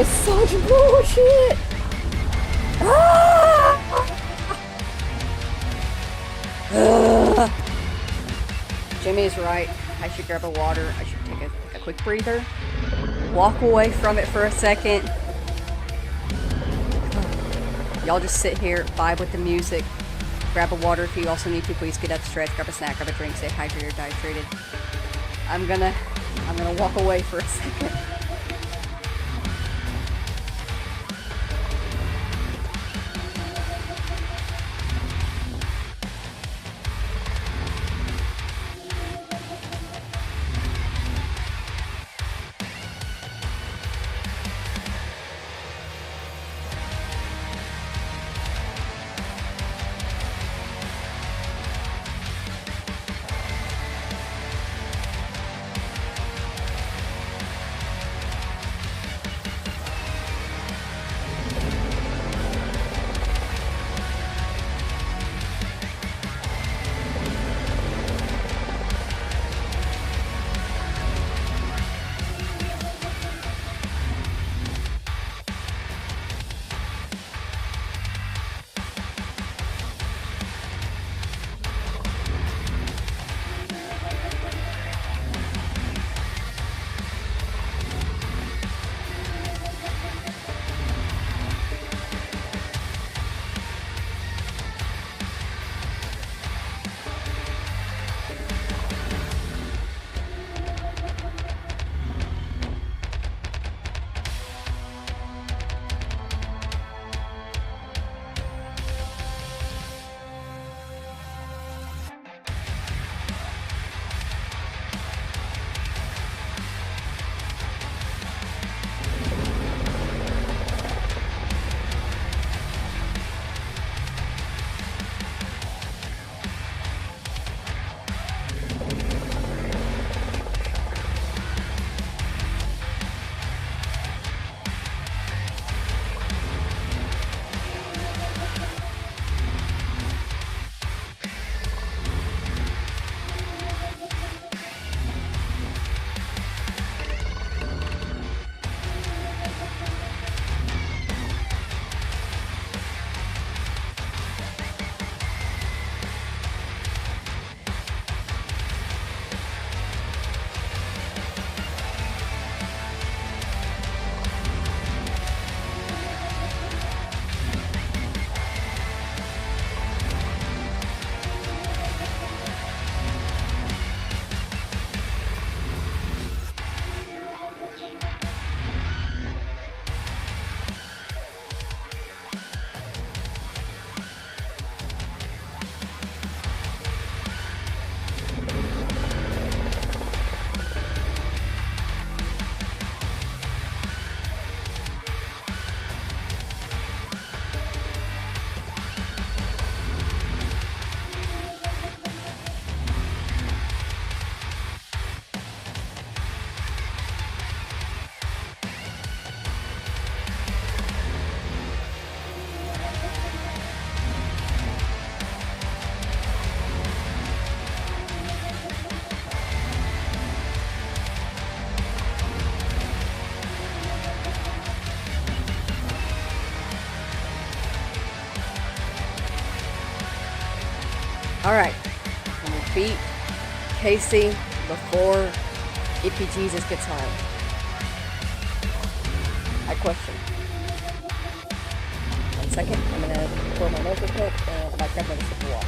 is such bullshit! Ah! Jimmy is right. I should grab a water. I should take a quick breather. Walk away from it for a second. Y'all just sit here, vibe with the music. Grab a water if you also need to. Please get up, stretch, grab a snack, grab a drink, stay hydrated, dehydrated. I'm gonna walk away for a second. Alright, I'm gonna beat Casey before Ippy Jesus gets home. I question. 1 second, I'm gonna pour my nose real quick and I might grab another sip of water.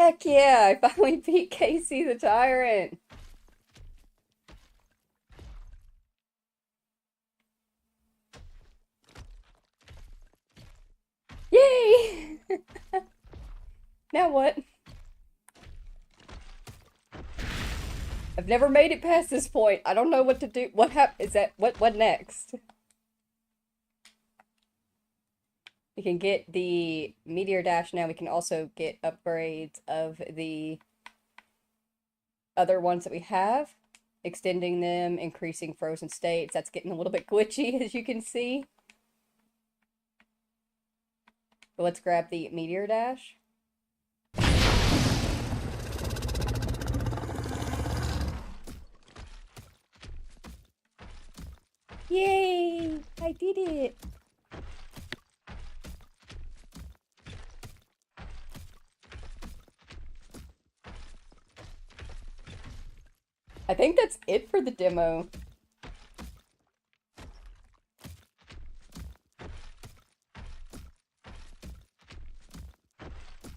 Heck yeah, I finally beat Casey the Tyrant. Yay! Now what? I've never made it past this point. I don't know what to do. Is that what next? We can get the Meteor Dash now. We can also get upgrades of the other ones that we have, extending them, increasing frozen states. That's getting a little bit glitchy, as you can see. But let's grab the Meteor Dash. Yay! I did it! I think that's it for the demo.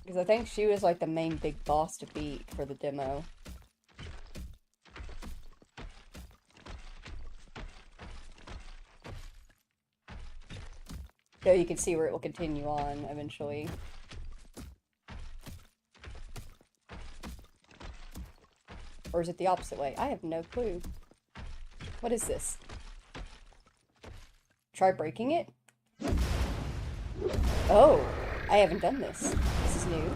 Because I think she was like the main big boss to beat for the demo. So you can see where it will continue on eventually. Or is it the opposite way? I have no clue. What is this? Try breaking it? Oh, I haven't done this. This is new.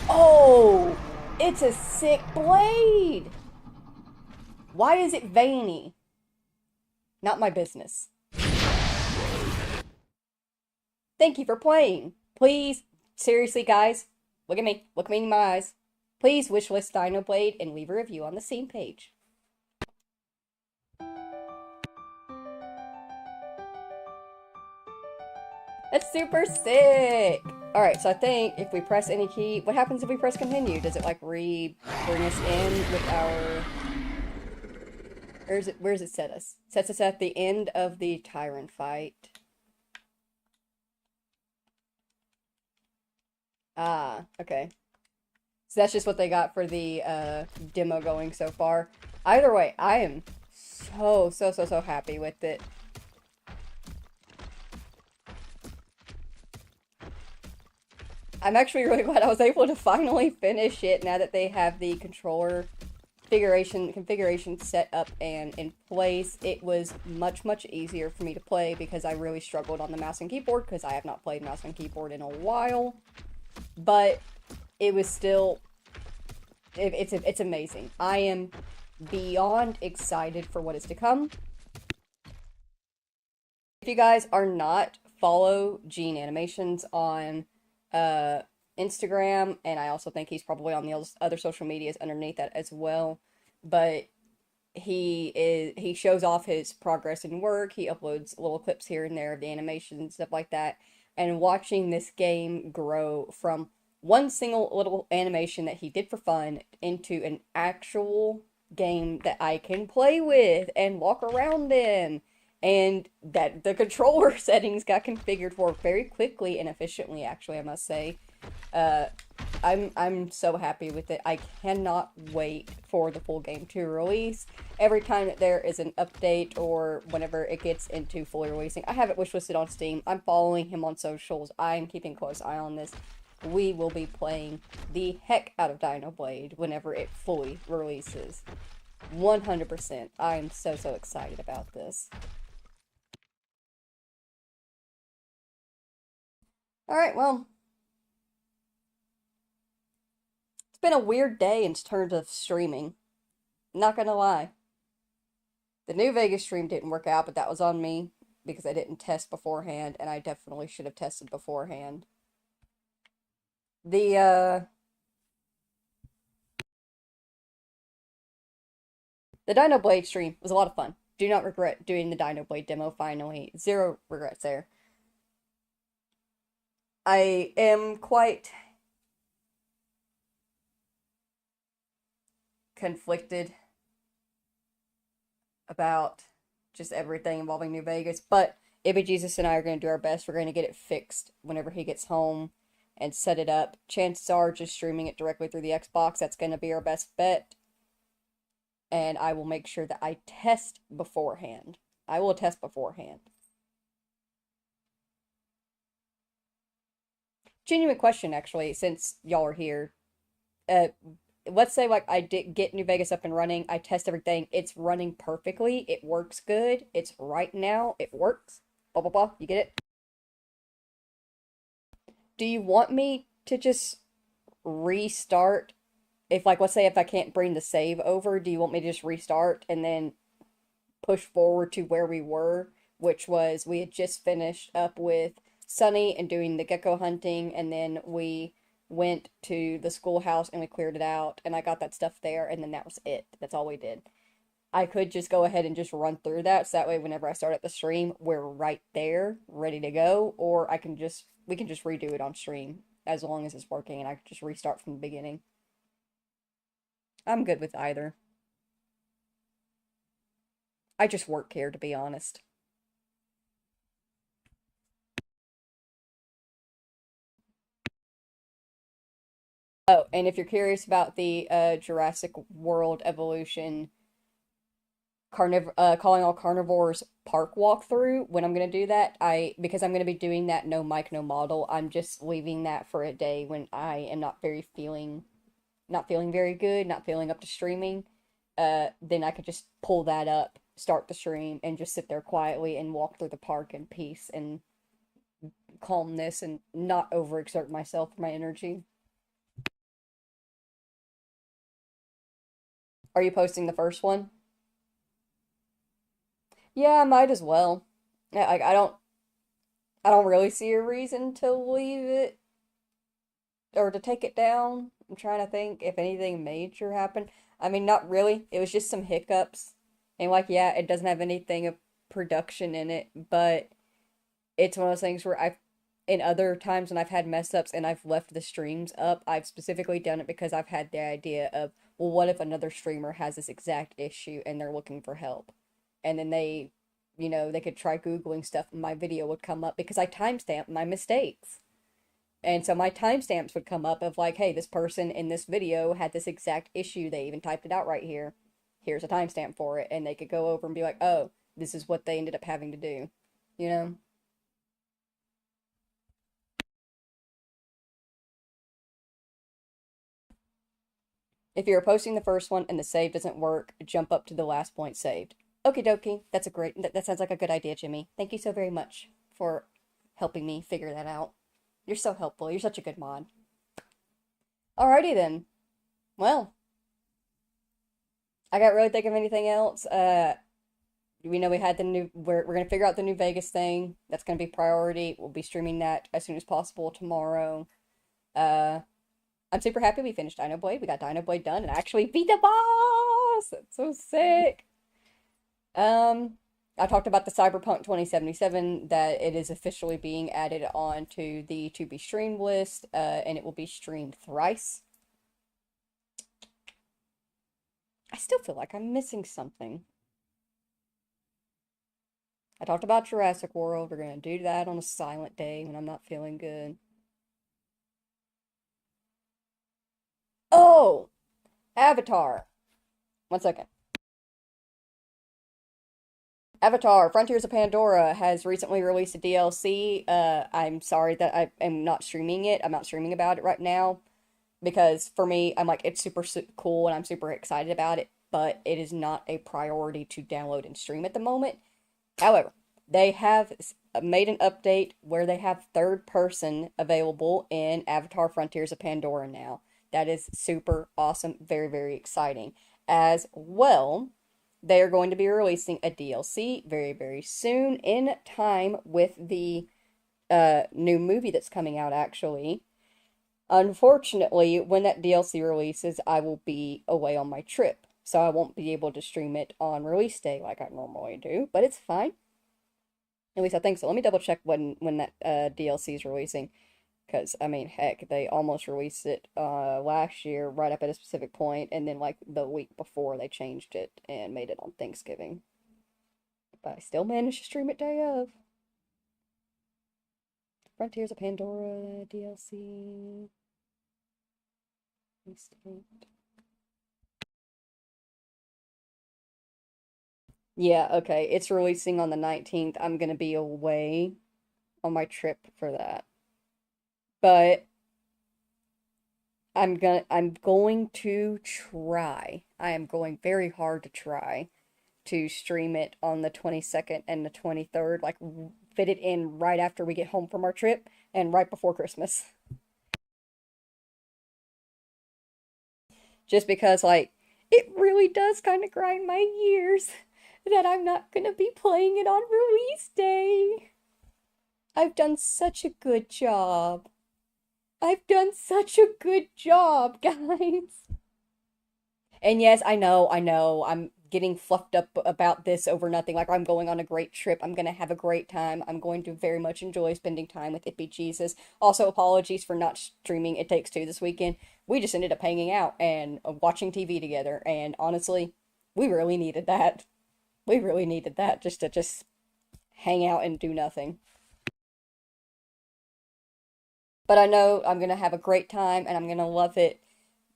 Oh, it's a sick blade! Why is it veiny? Not my business. Thank you for playing. Please, seriously, guys, look at me. Look me in my eyes. Please wishlist DiNOBLADE and leave a review on the same page. That's super sick! Alright, so I think if we press any key, what happens if we press continue? Does it like bring us in with our... Where does it set us? It sets us at the end of the Tyrant fight. Ah, okay. So that's just what they got for the demo going so far. Either way, I am so happy with it. I'm actually really glad I was able to finally finish it now that they have the controller configuration set up and in place. It was much easier for me to play because I really struggled on the mouse and keyboard because I have not played mouse and keyboard in a while. But it was still it's amazing. I am beyond excited for what is to come. If you guys are not, follow Gene Animations on Instagram, and I also think he's probably on the other social medias underneath that as well. But he shows off his progress in work. He uploads little clips here and there of the animation and stuff like that. And watching this game grow from one single little animation that he did for fun into an actual game that I can play with and walk around in, and that the controller settings got configured for very quickly and efficiently, actually, I must say. I'm so happy with it. I cannot wait for the full game to release. Every time that there is an update or whenever it gets into fully releasing, I have it wishlisted on Steam. I'm following him on socials. I'm keeping a close eye on this. We will be playing the heck out of DiNOBLADE whenever it fully releases. 100%. I'm so excited about this. Alright, well, it's been a weird day in terms of streaming. Not gonna lie. The New Vegas stream didn't work out, but that was on me because I didn't test beforehand, and I definitely should have tested beforehand. The DiNOBLADE stream was a lot of fun. Do not regret doing the DiNOBLADE demo finally. Zero regrets there. I am quite conflicted about just everything involving New Vegas, but Ibby Jesus and I are going to do our best. We're going to get it fixed whenever he gets home and set it up. Chances are just streaming it directly through the Xbox. That's going to be our best bet. And I will make sure that I test beforehand. I will test beforehand. Genuine question, actually, since y'all are here. Let's say like I did get New Vegas up and running. I test everything. It's running perfectly. It works good. It's right now. It works. Blah, blah, blah. You get it? Do you want me to just restart? If, like, let's say if I can't bring the save over, do you want me to just restart and then push forward to where we were? Which was, we had just finished up with Sunny and doing the gecko hunting, and then we went to the schoolhouse and we cleared it out, and I got that stuff there, and then that was it. That's all we did. I could just go ahead and just run through that, so that way whenever I start up the stream, we're right there, ready to go, or we can just redo it on stream, as long as it's working, and I can just restart from the beginning. I'm good with either. I just work here, to be honest. Oh, and if you're curious about the Jurassic World evolution calling all carnivores park walkthrough, when I'm gonna do that, because I'm gonna be doing that no mic, no model, I'm just leaving that for a day when I am not feeling very good, not feeling up to streaming. Then I could just pull that up, start the stream, and just sit there quietly and walk through the park in peace and calmness and not overexert myself for my energy. Are you posting the first one? Yeah, I might as well. I don't really see a reason to leave it or to take it down. I'm trying to think if anything major happened. I mean, not really. It was just some hiccups. And like, yeah, it doesn't have anything of production in it, but it's one of those things where in other times when I've had mess ups and I've left the streams up, I've specifically done it because I've had the idea of, well, what if another streamer has this exact issue and they're looking for help? And then they could try Googling stuff and my video would come up because I timestamp my mistakes. And so my timestamps would come up of like, hey, this person in this video had this exact issue. They even typed it out right here. Here's a timestamp for it. And they could go over and be like, oh, this is what they ended up having to do. You know? If you're posting the first one and the save doesn't work, jump up to the last point saved. Okie dokie. That sounds like a good idea, Jimmy. Thank you so very much for helping me figure that out. You're so helpful. You're such a good mod. Alrighty then. Well, I can't really think of anything else. We know we had we're gonna figure out the New Vegas thing. That's gonna be priority. We'll be streaming that as soon as possible tomorrow. Uh, I'm super happy we finished DiNOBLADE. We got DiNOBLADE done and actually beat the boss! That's so sick. I talked about the Cyberpunk 2077, that it is officially being added on to the to be streamed list, and it will be streamed thrice. I still feel like I'm missing something. I talked about Jurassic World. We're gonna do that on a silent day when I'm not feeling good. Oh! Avatar. 1 second. Avatar Frontiers of Pandora has recently released a DLC. I'm sorry that I am not streaming it. I'm not streaming about it right now because for me, I'm like, it's super cool and I'm super excited about it, but it is not a priority to download and stream at the moment. However, they have made an update where they have third person available in Avatar Frontiers of Pandora now. That is super awesome, very, very exciting. As well, they are going to be releasing a DLC very, very soon in time with the new movie that's coming out, actually. Unfortunately, when that DLC releases, I will be away on my trip, so I won't be able to stream it on release day like I normally do, but it's fine. At least I think so. Let me double check when that DLC is releasing. Because, I mean, heck, they almost released it last year right up at a specific point, and then, like, the week before they changed it and made it on Thanksgiving. But I still managed to stream it day of. Frontiers of Pandora DLC. Yeah, okay. It's releasing on the 19th. I'm gonna be away on my trip for that. But I'm going to try. I am going very hard to try to stream it on the 22nd and the 23rd, like fit it in right after we get home from our trip and right before Christmas. Just because, like, it really does kind of grind my gears that I'm not gonna be playing it on release day. I've done such a good job. I've done such a good job, guys. And yes, I'm getting fluffed up about this over nothing. Like, I'm going on a great trip. I'm gonna have a great time. I'm going to very much enjoy spending time with Ippy Jesus. Also, apologies for not streaming It Takes Two this weekend. We just ended up hanging out and watching TV together. And honestly, we really needed that. We really needed that just to just hang out and do nothing. But I know I'm gonna have a great time and I'm gonna love it.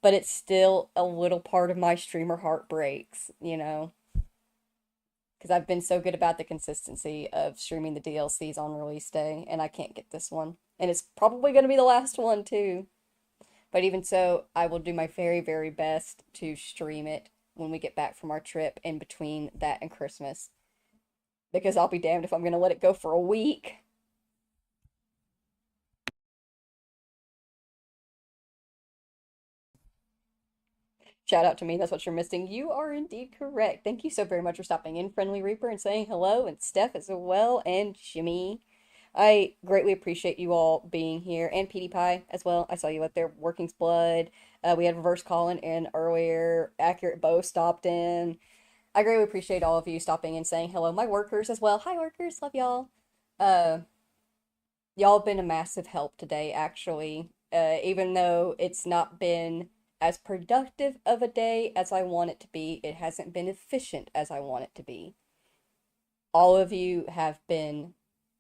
But it's still a little part of my streamer heart breaks, you know? Because I've been so good about the consistency of streaming the DLCs on release day, and I can't get this one. And it's probably going to be the last one, too. But even so, I will do my very, very best to stream it when we get back from our trip in between that and Christmas. Because I'll be damned if I'm going to let it go for a week. Shout out to me, that's what you're missing. You are indeed correct. Thank you so very much for stopping in, Friendly Reaper, and saying hello, and Steph as well, and Jimmy. I greatly appreciate you all being here, and Petey Pie as well. I saw you up there, Working's Blood. We had Reverse Colin in earlier. Accurate Bow stopped in. I greatly appreciate all of you stopping and saying hello. My workers as well. Hi, workers. Love y'all. Uh, y'all have been a massive help today, actually. Even though it's not been as productive of a day as I want it to be, it hasn't been efficient as I want it to be. All of you have been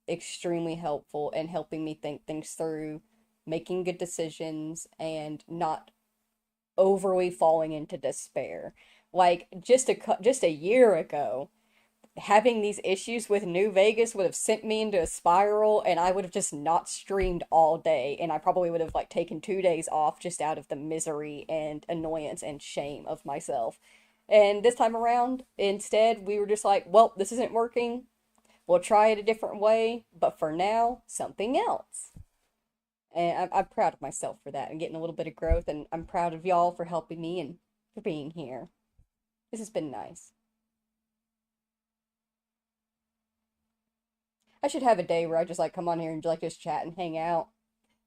extremely helpful in helping me think things through, making good decisions, and not overly falling into despair. Like just a year ago, having these issues with New Vegas would have sent me into a spiral and I would have just not streamed all day and I probably would have like taken 2 days off just out of the misery and annoyance and shame of myself. And this time around, instead, we were just like, well, this isn't working. We'll try it a different way, but for now, something else. And I'm proud of myself for that and getting a little bit of growth, and I'm proud of y'all for helping me and for being here. This has been nice. I should have a day where I just like come on here and like just chat and hang out.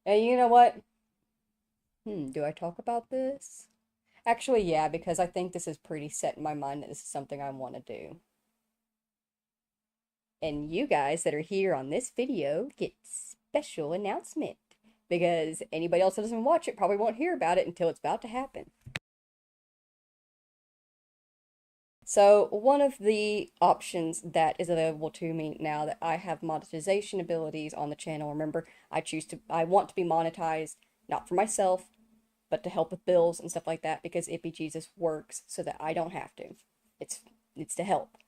And you know what? Do I talk about this? Actually, yeah, because I think this is pretty set in my mind that this is something I want to do. And you guys that are here on this video get special announcement because anybody else that doesn't watch it probably won't hear about it until it's about to happen. So one of the options that is available to me now that I have monetization abilities on the channel, remember, I want to be monetized, not for myself, but to help with bills and stuff like that because Ippy Jesus works so that I don't have to. It's to help.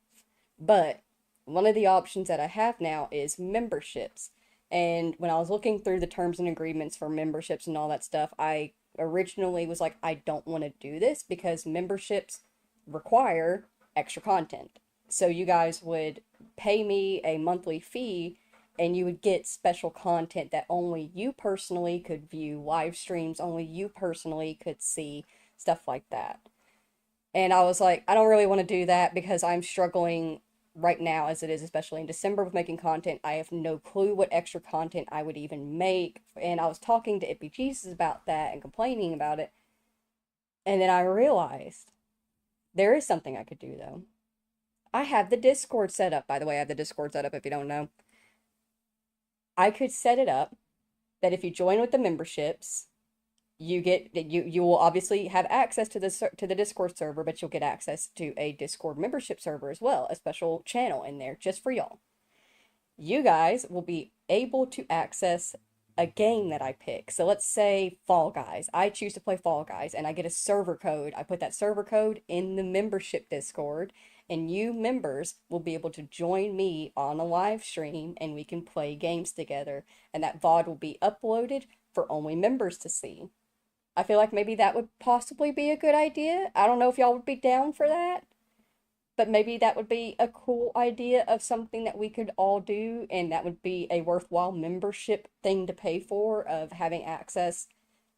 But one of the options that I have now is memberships. And when I was looking through the terms and agreements for memberships and all that stuff, I originally was like, I don't want to do this because memberships require extra content. So you guys would pay me a monthly fee and you would get special content that only you personally could view, live streams only you personally could see, stuff like that. And I was like, I don't really want to do that because I'm struggling right now as it is, especially in December with making content. I have no clue what extra content I would even make. And I was talking to Ippy Jesus about that and complaining about it. And then I realized there is something I could do though. I have the Discord set up. By the way, I have the Discord set up if you don't know. I could set it up that if you join with the memberships, you will obviously have access to the Discord server, but you'll get access to a Discord membership server as well, a special channel in there just for y'all. you guys will be able to access a game that I pick. So let's say Fall Guys. I choose to play Fall Guys and I get a server code. I put that server code in the membership Discord, and you members will be able to join me on a live stream and we can play games together. And that VOD will be uploaded for only members to see. I feel like maybe that would possibly be a good idea. I don't know if y'all would be down for that, but maybe that would be a cool idea of something that we could all do, and that would be a worthwhile membership thing to pay for, of having access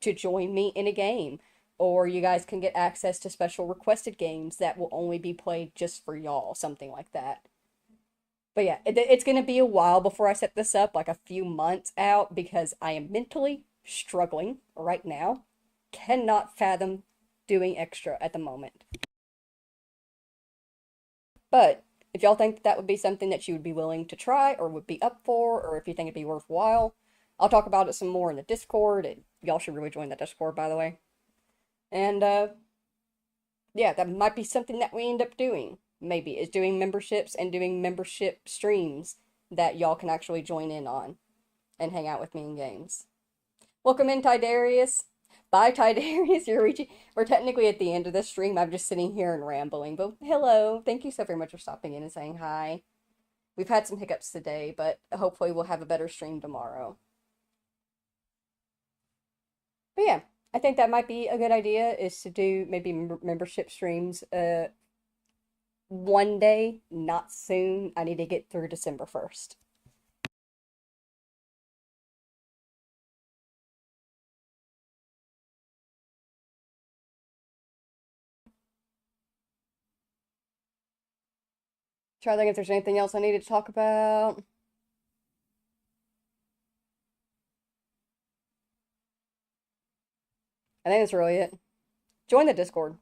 to join me in a game. Or you guys can get access to special requested games that will only be played just for y'all, something like that. But yeah, it's going to be a while before I set this up, like a few months out, because I am mentally struggling right now. Cannot fathom doing extra at the moment. But if y'all think that would be something that you would be willing to try or would be up for, or if you think it'd be worthwhile, I'll talk about it some more in the Discord. Y'all should really join that Discord, by the way. And yeah, that might be something that we end up doing. Maybe is doing memberships and doing membership streams that y'all can actually join in on and hang out with me in games. Welcome in, Tidarius. Bye, Tidarius. We're technically at the end of the stream. I'm just sitting here and rambling, but hello. Thank you so very much for stopping in and saying hi. We've had some hiccups today, but hopefully we'll have a better stream tomorrow. But yeah, I think that might be a good idea, is to do maybe membership streams one day, not soon. I need to get through December 1st. Try to think if there's anything else I needed to talk about. I think that's really it. Join the Discord.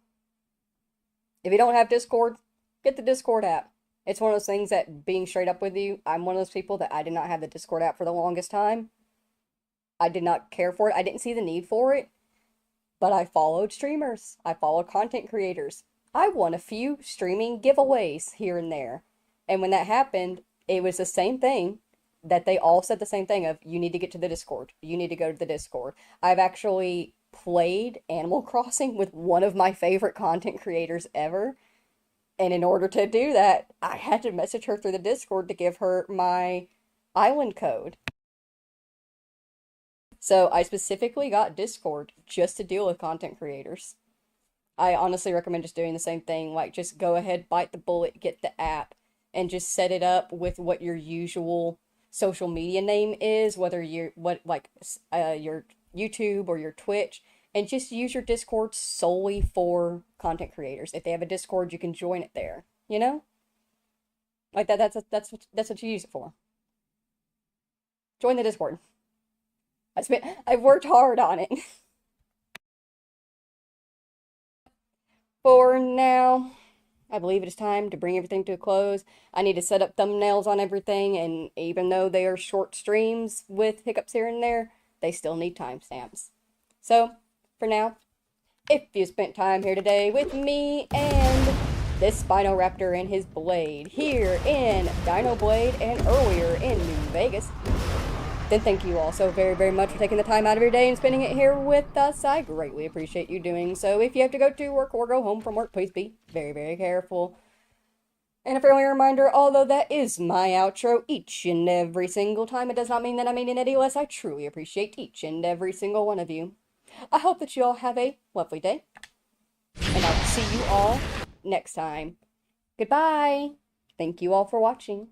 If you don't have Discord, get the Discord app. It's one of those things that, being straight up with you, I'm one of those people that I did not have the Discord app for the longest time. I did not care for it. I didn't see the need for it. But I followed streamers. I followed content creators. I won a few streaming giveaways here and there. And when that happened, it was the same thing, that they all said the same thing of, you need to get to the Discord. You need to go to the Discord. I've actually played Animal Crossing with one of my favorite content creators ever. And in order to do that, I had to message her through the Discord to give her my island code. So I specifically got Discord just to deal with content creators. I honestly recommend just doing the same thing. Like, just go ahead, bite the bullet, get the app, and just set it up with what your usual social media name is, whether you're your YouTube or your Twitch, and just use your Discord solely for content creators. If they have a Discord, you can join it there. You know, like that's what you use it for. Join the Discord. I've worked hard on it. For now, I believe it is time to bring everything to a close. I need to set up thumbnails on everything, and even though they are short streams with hiccups here and there, they still need timestamps. So, for now, if you spent time here today with me and this Spinoraptor and his blade here in DiNOBLADE and earlier in New Vegas, then thank you all so very, very much for taking the time out of your day and spending it here with us. I greatly appreciate you doing so. If you have to go to work or go home from work, please be very, very careful. And a friendly reminder, although that is my outro each and every single time, it does not mean that I mean it any less. I truly appreciate each and every single one of you. I hope that you all have a lovely day, and I'll see you all next time. Goodbye. Thank you all for watching.